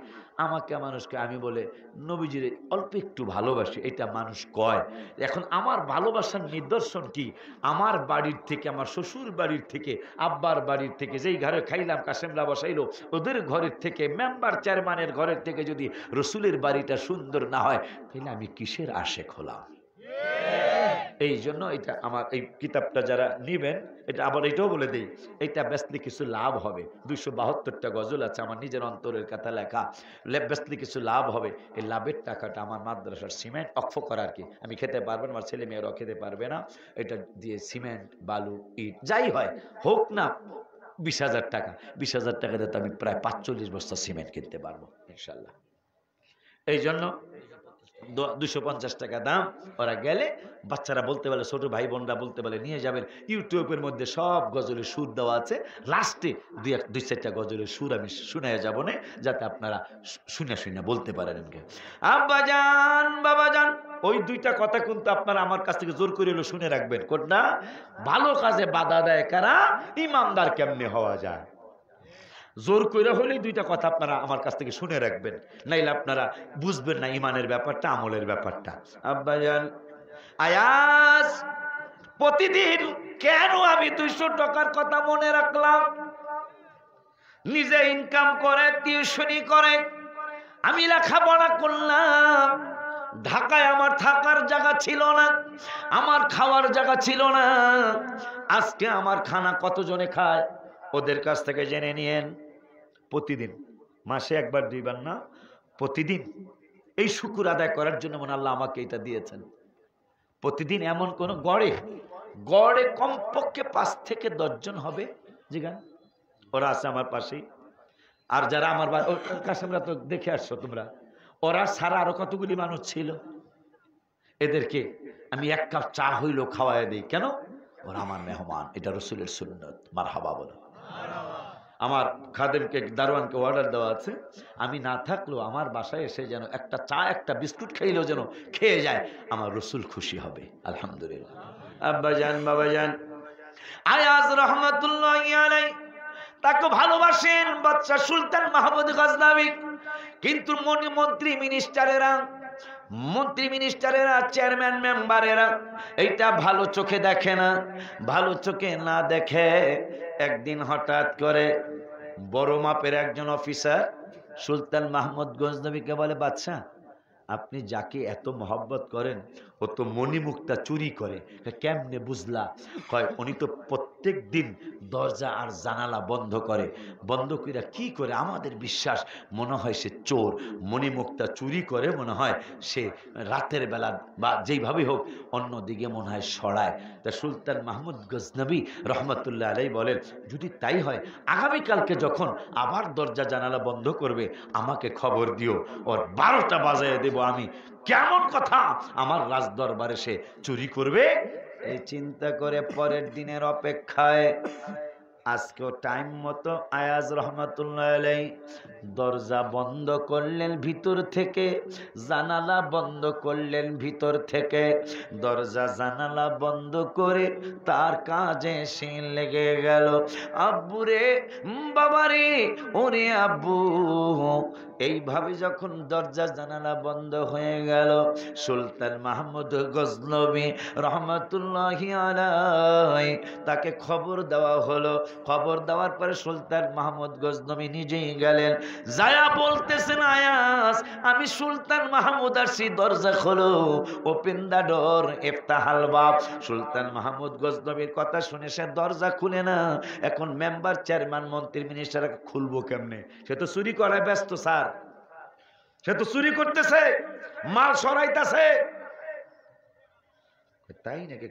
আমাকে মানুষকে আমি বলে নবীজির অল্প একটু ভালোবাসি, এটা মানুষ কয়। এখন আমার ভালোবাসার নিদর্শন কি? আমার বাড়ির থেকে, আমার শ্বশুর বাড়ির থেকে, আব্বার বাড়ির থেকে, যেই ঘরে খাইলাম কাসেমলা বসাইলো ওদের ঘরের থেকে, মেম্বার চেয়ারম্যানের ঘরের থেকে যদি রসুলের বাড়িটা সুন্দর না হয়, তাহলে আমি কিসের আশেক হলাম? এই জন্য এটা আমার এই কিতাবটা যারা নিবেন, এটা আবার এটাও বলে দেই, এটা বেচলে কিছু লাভ হবে। 272টা গজল আছে আমার নিজের অন্তরের কথা লেখা, বেচলে কিছু লাভ হবে। এই লাভের টাকাটা আমার মাদ্রাসার সিমেন্ট অক্ষ করার কি, আমি খেতে পারবো না, আমার ছেলে মেয়েরাও খেতে পারবে না, এটা দিয়ে সিমেন্ট বালু ইট যাই হয় হোক না 20,000 টাকা, 20,000 টাকা দিয়ে তো আমি প্রায় 45 বস্তা সিমেন্ট কিনতে পারবো ইনশাল্লাহ। এই জন্য 250 টাকা দাম। ওরা গেলে বাচ্চারা বলতে পারে, ছোট ভাই বোনরা বলতে পারে, নিয়ে যাবেন। ইউটিউবের মধ্যে সব গজলের সুর দেওয়া আছে, লাস্টে দুই চারটা গজলের সুর আমি শুনে যাব না, যাতে আপনারা শুনে শুনে বলতে পারেন। আব্বা জান বাবা জান, ওই দুইটা কথা কিন্তু আপনারা আমার কাছ থেকে জোর করে শুনে রাখবেন। কোনটা? ভালো কাজে বাধা দেয় কারা, ইমানদার কেমনে হওয়া যায়। জোর করে হলেই দুইটা কথা আপনারা আমার কাছ থেকে শুনে রাখবেন, নাইলে আপনারা বুঝবেন না ইমানের ব্যাপারটা, আমলের ব্যাপারটা। আব্বাজান, আয়াস প্রতিদিন কেন আমি 200 টাকার কথা মনে রাখলাম? নিজে ইনকাম করে, টিউশনি করে, আমি লেখাপড়া করলাম। ঢাকায় আমার থাকার জায়গা ছিল না, আমার খাওয়ার জায়গা ছিল না। আজকে আমার খানা কতজনে খায় ওদের কাছ থেকে জেনে নিয়েন। প্রতিদিন, মাসে একবার দুইবার না, প্রতিদিন এই শুকুর আদায় করার জন্য মনে আল্লাহ আমাকে এটা দিয়েছেন। প্রতিদিন এমন কোন গড়ে গড়ে কমপক্ষে 5 থেকে 10 জন হবে, জিগান ওরা আছে আমার পাশেই। আর যারা আমার কাছে আমরা তো দেখে আসছো তোমরা, ওরা সারা আরো কতগুলি মানুষ ছিল। এদেরকে আমি 1 কাপ চা হইলেও খাওয়াই দিই। কেন? ওরা আমার মেহমান, এটা রসুলের সুন্নত। মারহাবা বলো। আমার খাদেমকে, দারোয়ানকে অর্ডার দেওয়া আছে, আমি না থাকলেও আমার বাসায় এসে যেন একটা চা একটা বিস্কুট খাইলেও যেন খেয়ে যায়, আমার রসুল খুশি হবে। আলহামদুলিল্লাহ। আব্বা জান বাবা জান, আয়াজ রহমাতুল্লাহি আলাইহি তাকে ভালোবাসেন বাদশা সুলতান মাহমুদ গজনবী। কিন্তু মন্ত্রী মিনিস্টারেরা চেয়ারম্যান মেম্বারেরা এইটা ভালো চোখে দেখে না। ভালো চোখে না দেখে একদিন হঠাৎ করে বড় মাপের একজন অফিসার সুলতান মাহমুদ গজনবীকে বলে, বাদশাহ আপনি যাকে এত মহব্বত করেন ও তো মণিমুক্তা চুরি করে। কেমনে বুঝলা? কয় উনি তো প্রত্যেক দিন দরজা আর জানালা বন্ধ করে। বন্ধ করে কি করে? আমাদের বিশ্বাস মনে হয় সে চোর, মণিমুক্তা চুরি করে, মনে হয় সে রাতের বেলা বা যেইভাবেই হোক অন্যদিকে মনে হয় সরায়। তা সুলতান মাহমুদ গজনবী রহমতুল্লাহ আলাইহি বলেন, যদি তাই হয় আগামীকালকে যখন আবার দরজা জানালা বন্ধ করবে আমাকে খবর দিও, ওর 12টা বাজায় দেব আমি। কেমন কথা, আমার রাজদরবারে সে চুরি করবে? এই চিন্তা করে পরের দিনের অপেক্ষায় আজকেও টাইম মতো আয়াজ রহমাতুল্লাহ আলাইহি দরজা বন্ধ করলেন ভিতর থেকে, জানালা বন্ধ করলেন ভিতর থেকে। দরজা জানালা বন্ধ করে তার কাজে সে লেগে গেল। আব্বু রে, বাবা রে, ওরে আব্বু। এইভাবে যখন দরজা জানালা বন্ধ হয়ে গেল, সুলতান মাহমুদ গজনবী রহমাতুল্লাহি আলাইহি তাকে খবর দেওয়া হলো। খবর দেওয়ার পরে সুলতান মাহমুদ গজনবী নিজেই গেলেন, যায়া বলতেছেন, আয়াস আমি সুলতান মাহমুদ আসছি, দরজা খোলো, ওপেন দা ডোর, ইফতাহাল বাব। সুলতান মাহমুদ গজনবীর কথা শুনে সে দরজা খুলে না। এখন মেম্বার, চেয়ারম্যান, মন্ত্রী, মিনিস্টার খুলবো কেমনে? সে তো চুরি করায় ব্যস্ত স্যার, সে তো চুরি করতেছে, মাল সরাইতেছে। তাই নাকি?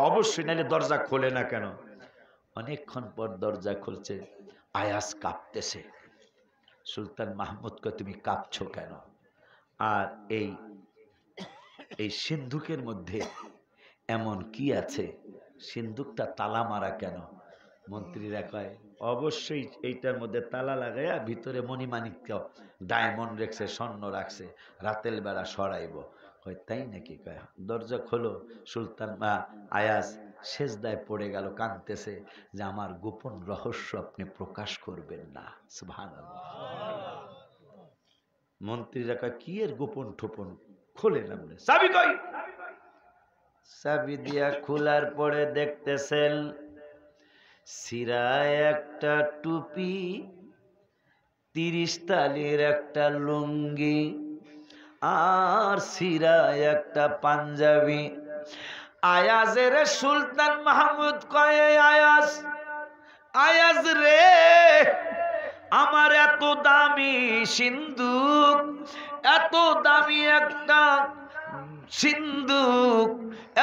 অবশ্যই, নাইলে দরজা খোলে না কেন? অনেকক্ষণ পর দরজা খুলছে, আয়াস কাঁপতেছে। সুলতান মাহমুদকে, তুমি কাঁপছো কেন? আর এই সিন্ধুকের মধ্যে এমন কি আছে? সিন্ধুকটা তালা মারা কেন? মন্ত্রীরা কয়, অবশ্যই এইটার মধ্যে তালা লাগাইয়া ভিতরে মণিমাণিক্য ডায়মন্ড রাখছে, স্বর্ণ রাখছে, রাতের বেলা সরাইব। কয় তাই নাকি? কয় দরজা খোলো। সুলতান আয়াজ সেজদায় পড়ে গেল, কাঁদতেছে যে আমার গোপন রহস্য আপনি প্রকাশ করবেন না। সুবহানাল্লাহ। মন্ত্রীরা কয়, কি এর গোপন ঠোপন? খোলে না। বলে, চাবি কই? চাবি দিয়া খোলার পরে দেখতেছেন সিরায় একটা টুপি, 30 তালির একটা লুঙ্গি, আর সিরায় একটা পাঞ্জাবি। আয়াজের সুলতান মাহমুদ কয়ে, আয়াজ রে, আমার এত দামি সিন্দুক, এত দামি একটা সিন্দুক,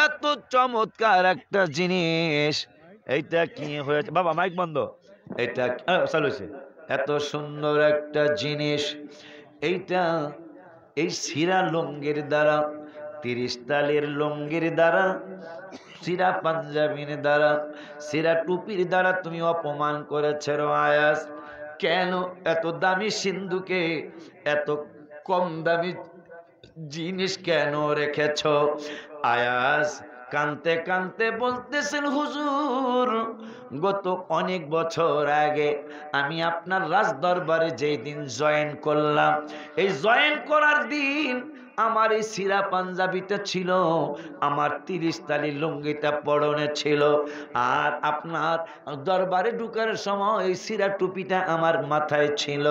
এত চমৎকার একটা জিনিস, এইটা কি হয়েছে? বাবা মাইক বন্ধ। এটা চালু হয়েছে। এত সুন্দর একটা জিনিস, এইটা এই সিরা লুঙ্গির দ্বারা, 30 তালের লুঙ্গির দ্বারা, সিরা পাঞ্জাবির দ্বারা, সিরা টুপির দ্বারা তুমি অপমান করেছ রে আয়াস। কেন এত দামি সিন্ধুকে এত কম দামি জিনিস কেন রেখেছ? আয়াস কানতে কানতে বলতেছেন, হুজুর গত অনেক বছর আগে আমি আপনার রাজ দরবারে যেই দিন জয়েন করলাম, এই জয়েন করার দিন আমার এই সিরা পাঞ্জাবিটা ছিল, আমার 30 তালি লুঙ্গিটা পরনে ছিল, আর আপনার দরবারে ঢুকার সময় এই সিরা টুপিটা আমার মাথায় ছিল।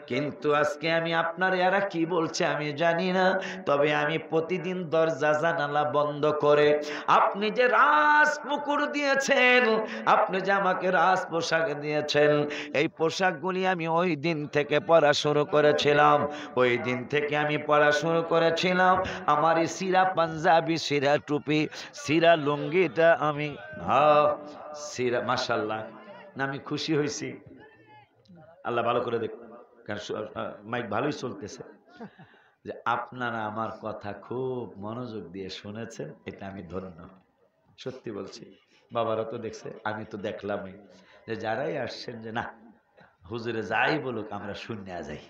কিন্তু আজকে আমি আপনার এরা কি বলছে আমি জানি না, তবে আমি প্রতিদিন দরজা জানালা বন্ধ করে আপনি যে রাজ মুকুট দিয়েছেন, আপনি যে আমাকে রাজ পোশাক দিয়েছেন, এই পোশাকগুলি আমি ওই দিন থেকে পরা শুরু করেছিলাম। ওই দিন থেকে আমি পড়া শুরু করেছিলাম আমার এই সিরা পাঞ্জাবি, সিরা টুপি, সিরা লুঙ্গিটা আমি সিরা, মাশাআল্লাহ না, আমি খুশি হয়েছি। আল্লাহ ভালো করে দেখ, কারণ মাইক ভালোই চলতেছে, যে আপনারা আমার কথা খুব মনোযোগ দিয়ে শুনেছেন, এটা আমি ধন্য। সত্যি বলছি, বাবারা তো দেখছে, আমি তো দেখলামই, যে যারাই আসছেন যে না হুজুরে যাই বলুক আমরা শুনে যাই,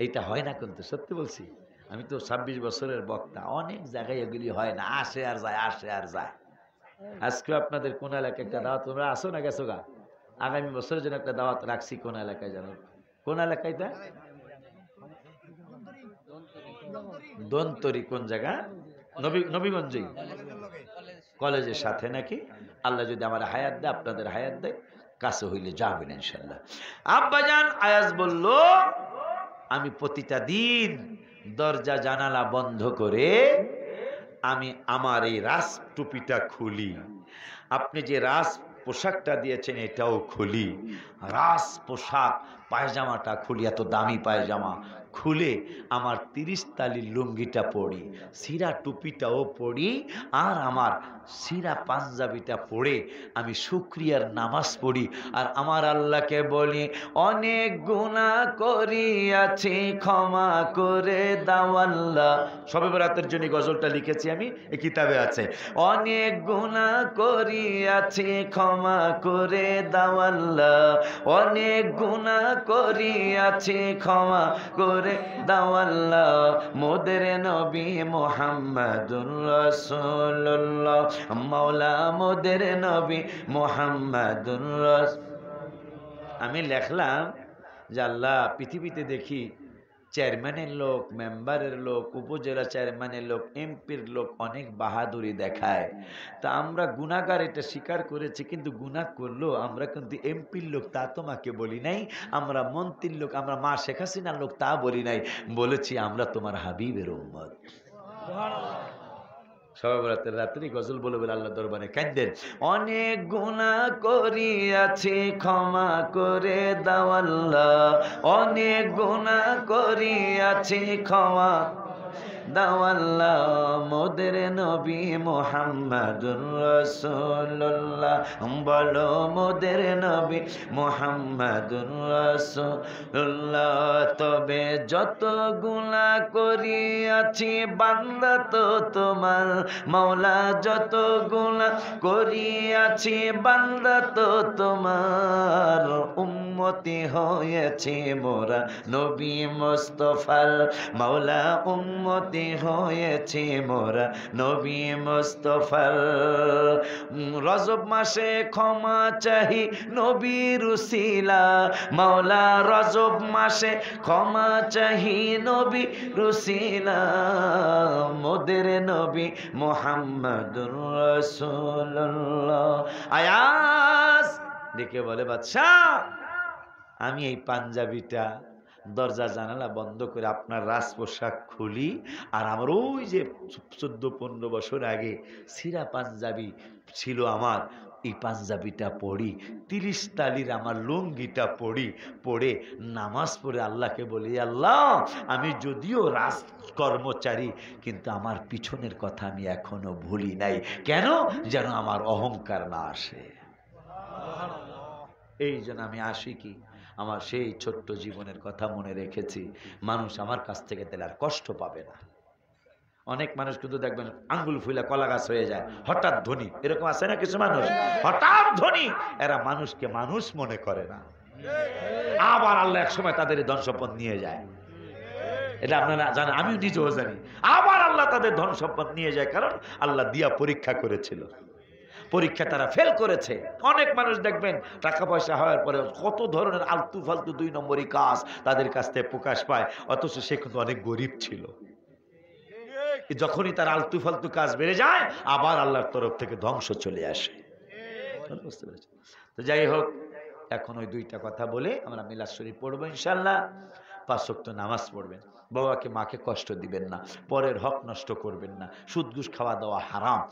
এইটা হয় না। কিন্তু সত্যি বলছি, আমি তো 26 বছরের বক্তা, অনেক জায়গায় এগুলি হয় না, আসে আর যায়, আসে আর যায়। আজকে আপনাদের কোন এলাকায় একটা দাওয়াত, তোমরা আসো না গেছো গা, আগামী বছরের জন্য একটা দাওয়াত রাখছি। কোন এলাকায় জানো? কোন এলাকায়? দন্তরি। কোন জায়গা? নবীগঞ্জেই, কলেজের সাথে নাকি? আল্লাহ যদি আমার হায়াত দেয়, আপনাদের হায়াত দেয়, কাছে হইলে যাবেন ইনশাল্লাহ। আব্বাজান আয়াজ বলল, আমি প্রতিটা দিন দরজা জানালা বন্ধ করে আমি আমার এই রাজ টুপিটা খুলি, আপনি যে রাজ পোশাকটা দিয়েছেন এটাও খুলি, রাজ পোশাক পায়জামাটা খুলি, এত দামি পায়জামা খুলে আমার 30 তালি লুঙ্গিটা পরি, সিরা টুপিটাও পরি, আর আমার সিরা পাঞ্জাবিটা পরে আমি শুকরিয়ার নামাজ পড়ি, আর আমার আল্লাহকে বলি, অনেক গুনাহ করিয়াছি ক্ষমা করে দাও আল্লাহ। শবে বরাতের জন্য গজলটা লিখেছি আমি, এই কিতাবে আছে। অনেক গুনাহ করিয়াছি ক্ষমা করে দাও আল্লাহ, অনেক গুনাহ করিয়াছি ক্ষমা করে দাও আল্লাহ, মোদের নবী মুহাম্মাদুর রাসূলুল্লাহ, মাওলা মোদের নবী মুহাম্মাদুর রাসূল। আমি লেখলাম যে আল্লাহ, পৃথিবীতে দেখি চেয়ারম্যানের লোক, মেম্বারের লোক, উপজেলা চেয়ারম্যানের লোক, এমপির লোক অনেক বাহাদুরি দেখায়, তা আমরা গুনাহগার এটা স্বীকার করেছি, কিন্তু গুনাহ করলো আমরা কিন্তু এমপির লোক তা তোমাকে বলি নাই, আমরা মন্ত্রীর লোক, আমরা মা শেখ হাসিনার লোক তা বলি নাই, বলেছি আমরা তোমার হাবিবের উম্মত। শবে বরাতের রাত্রি গজল বলে বলে আল্লাহ দরবারে কাঁদেন, অনেক গুনাহ করিয়াছি ক্ষমা করে দাও আল্লাহ, অনেক গুনাহ করিয়াছি ক্ষমা দাও আল্লাহ, মোদের নবী মুহাম্মাদুর রাসূলুল্লাহ, বলো মোদের নবী মুহাম্মাদুর রাসূলুল্লাহ। তবে যত গুনাহ করিয়াছি বান্দা তো তোমার, মাওলা যত গুনাহ করিয়াছি বান্দা তো তোমার, উম্মতি হয়েছি মোরা নবী মুস্তাফার, মাওলা উম্মতি হয়েছে মোরা নবী মুস্তাফার। রজব মাসে ক্ষমা চাহি নবীর উসিলা, মাওলা রজব মাসে ক্ষমা চাহি নবীর উসিলা, মোদের নবী মুহাম্মাদুর রাসূলুল্লাহ। আয়াস দেখে বলে, বাদশাহ আমি এই পাঞ্জাবিটা দরজা জানালা বন্ধ করে আপনার রাজ পোশাক খুলি, আর আমার ওই যে 14-15 বছর আগে সিরা পাঞ্জাবি ছিল আমার, এই পাঞ্জাবিটা পড়ি, 30 তালির আমার লুঙ্গিটা পড়ি, পড়ে নামাজ পড়ে আল্লাহকে বলি, আল্লাহ আমি যদিও রাজ কর্মচারী, কিন্তু আমার পিছনের কথা আমি এখনো ভুলি নাই, কেন যেন আমার অহংকার না আসে। এই জন্য আমি আসি কি, আমার সেই ছোট্ট জীবনের কথা মনে রেখেছি। মানুষ আমার কাছ থেকে দিলে আর কষ্ট পাবে না। অনেক মানুষ কিন্তু দেখবেন আঙ্গুল ফুলে কলা গাছ হয়ে যায়, হঠাৎ ধনী, এরকম আছে না কিছু মানুষ, হঠাৎ ধনী, এরা মানুষকে মানুষ মনে করে না। আবার আল্লাহ এক সময় তাদের ধন সম্পদ নিয়ে যায়, এটা আপনারা জানেন, আমিও নিজেও জানি। আবার আল্লাহ তাদের ধন সম্পদ নিয়ে যায়, কারণ আল্লাহ দিয়া পরীক্ষা করেছিল, পরীক্ষা তারা ফেল করেছে। অনেক মানুষ দেখবেন টাকা পয়সা হওয়ার পরে কত ধরনের আলতু ফালতু 2 নম্বরই কাজ তাদের কাছ থেকে প্রকাশ পায়, অথচ সে কিন্তু অনেক গরিব ছিল। যখনই তার আলতু ফালতু কাজ বেড়ে যায়, আবার আল্লাহর তরফ থেকে ধ্বংস চলে আসে। বুঝতে পেরেছি? তো যাই হোক, এখন ওই 2টা কথা বলে আমরা মিলাদ শরীফ পড়বো ইনশাল্লাহ। 5 ওয়াক্ত নামাজ পড়বেন, বাবাকে মাকে কষ্ট দিবেন না, পরের হক নষ্ট করবেন না, সুদ ঘুষ খাওয়া দাওয়া হারাম,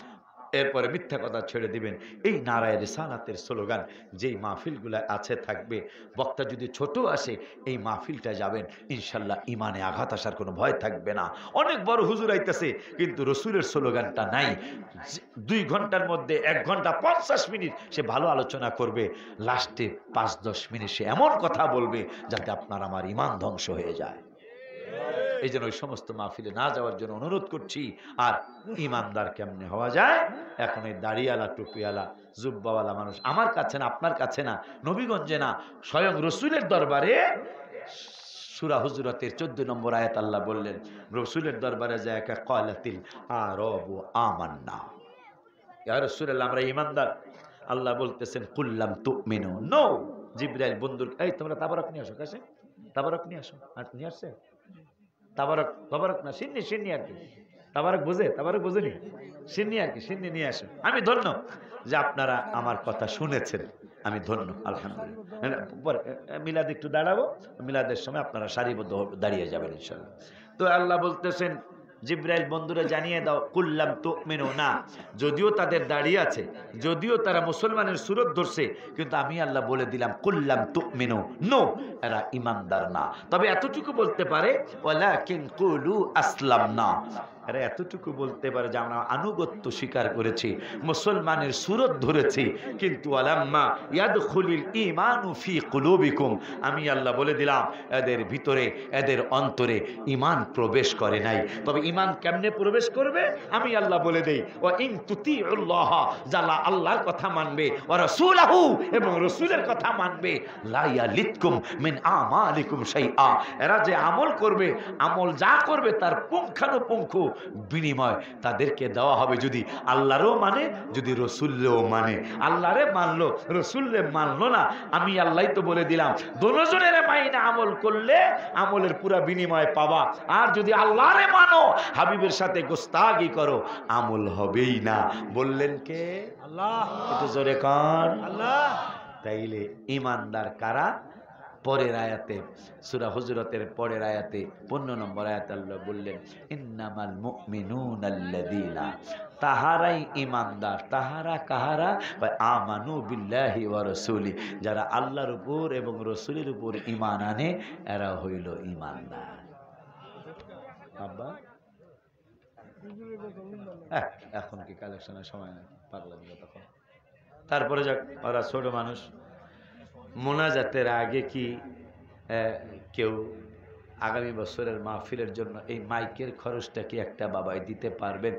এরপরে মিথ্যা কথা ছেড়ে দিবেন। এই নারায়ে রিসালাতের স্লোগান যেই মাহফিলগুলো আছে থাকবে, বক্তা যদি ছোট আসে এই মাহফিলটা যাবেন, ইনশাল্লাহ ইমানে আঘাত আসার কোনো ভয় থাকবে না। অনেক বড় হুজুর আইতেছে কিন্তু রসুলের স্লোগানটা নাই। 2 ঘন্টার মধ্যে 1 ঘন্টা 50 মিনিট সে ভালো আলোচনা করবে, লাস্টে 5-10 মিনিট সে এমন কথা বলবে যাতে আপনার আমার ইমান ধ্বংস হয়ে যায়। এই জন্য ওই সমস্ত মাহফিলে না যাওয়ার জন্য অনুরোধ করছি। আর ইমানদার কেমনে হওয়া যায়? এখন এই দাড়িওয়ালা টুপিওয়ালা জুব্বাওয়ালা মানুষ আমার কাছে না, আপনার কাছে না, নবীগঞ্জে না, স্বয়ং রসুলের দরবারে সূরা হুজুরাতের 14 নম্বর আয়াত আল্লাহ বললেন, রসুলের দরবারে যায় ক্বালাতিল আরাবু আমান্না, ইয়া রাসূলুল্লাহ আমরা ইমানদার। আল্লাহ বলতেছেন কুল্লাম তুমিনু, নো। জিবরাইল বন্দুক, এই তোমরা তাবারক নিয়ে আসো, কাছে তাবারক নিয়ে আসো। আর নিয়ে আসছে তাবারক, তাবারক না সিন্নি, সিন্নি আর কি, তাবারক বোঝে, তাবারক বোঝেনি, সিন্নি আর কি, সিন্নি নিয়ে আসো। আমি ধন্য যে আপনারা আমার কথা শুনেছেন, আমি ধন্য আলহামদুলিল্লাহ। মিলাদ একটু দাঁড়াবো, মিলাদের সময় আপনারা সারিবদ্ধ দাঁড়িয়ে যাবেন ইনশাআল্লাহ। তো আল্লাহ বলতেছেন জিবরাইল বন্ধুরা জানিয়ে দাও, কুল্লাম তুমিনু না, যদিও তাদের দাঁড়িয়ে আছে, যদিও তারা মুসলমানের সুরত ধরছে, কিন্তু আমি আল্লাহ বলে দিলাম কুল্লাম তুমিনু, নো, এরা ইমানদার না। তবে এতটুকু বলতে পারে ওয়ালাকিন কুলু আসলামনা, এরা এতটুকু বলতে পারে যে আমরা আনুগত্য স্বীকার করেছি, মুসলমানের সুরত ধরেছি, কিন্তু আলাম্মা ইয়াদখুলিল ঈমানু ফি কুলুবিকুম, আমি আল্লাহ বলে দিলাম এদের ভিতরে, এদের অন্তরে ঈমান প্রবেশ করে নাই। তবে ঈমান কেমনে প্রবেশ করবে আমি আল্লাহ বলে দেই, ওয়া ইন তুতিউল্লাহ, যারা আল্লাহর কথা মানবে, ওয়া রাসূলাহু, এবং রাসূলের কথা মানবে, লা ইয়ালিতকুম মিন আমালিকুম শাইআ, এরা যে আমল করবে, আমল যা করবে তার পুঙ্খানুপুঙ্খ বিনিময় তাদেরকে দেওয়া হবে, যদি আল্লাহরও মানে, যদি রসুলও মানে। আল্লাহরে মানলো, রসুলরে মানলো না, আমি আল্লাহ তো বলে দিলাম দুজনের মাইনে আমল করলে আমলের পুরা বিনিময় পাবা, আর যদি আল্লাহরে মানো, হাবিবের সাথে গোস্তাগি করো, আমল হবেই না। বললেন কে? আল্লাহ। একটু জোরে কান আল্লাহ। তাইলে ইমানদার কারা? পরের আয়াতে, সূরা হুজুরাতের পরের আয়াতে 15 নম্বর আয়াতে আল্লাহ বললেন ইন্নামাল মুমিনুনাল্লাযীনা, তাহারাই ইমানদার। তাহারা কাহারা? আমানু বিল্লাহি ওয়া রাসূলি, যারা আল্লাহর উপর এবং রাসূলের উপর ঈমান আনে, এরা হইল ইমানদার। আব্বা এখন কি কালেকশনের সময় না, পাগলা দিল তখন। তারপরে যাক, ওরা ছোট মানুষ, মোনাজাতের আগে কি কেউ আগামী বছরের মাহফিলের জন্য এই মাইকের খরচটা কি একটা বাবাই দিতে পারবেন?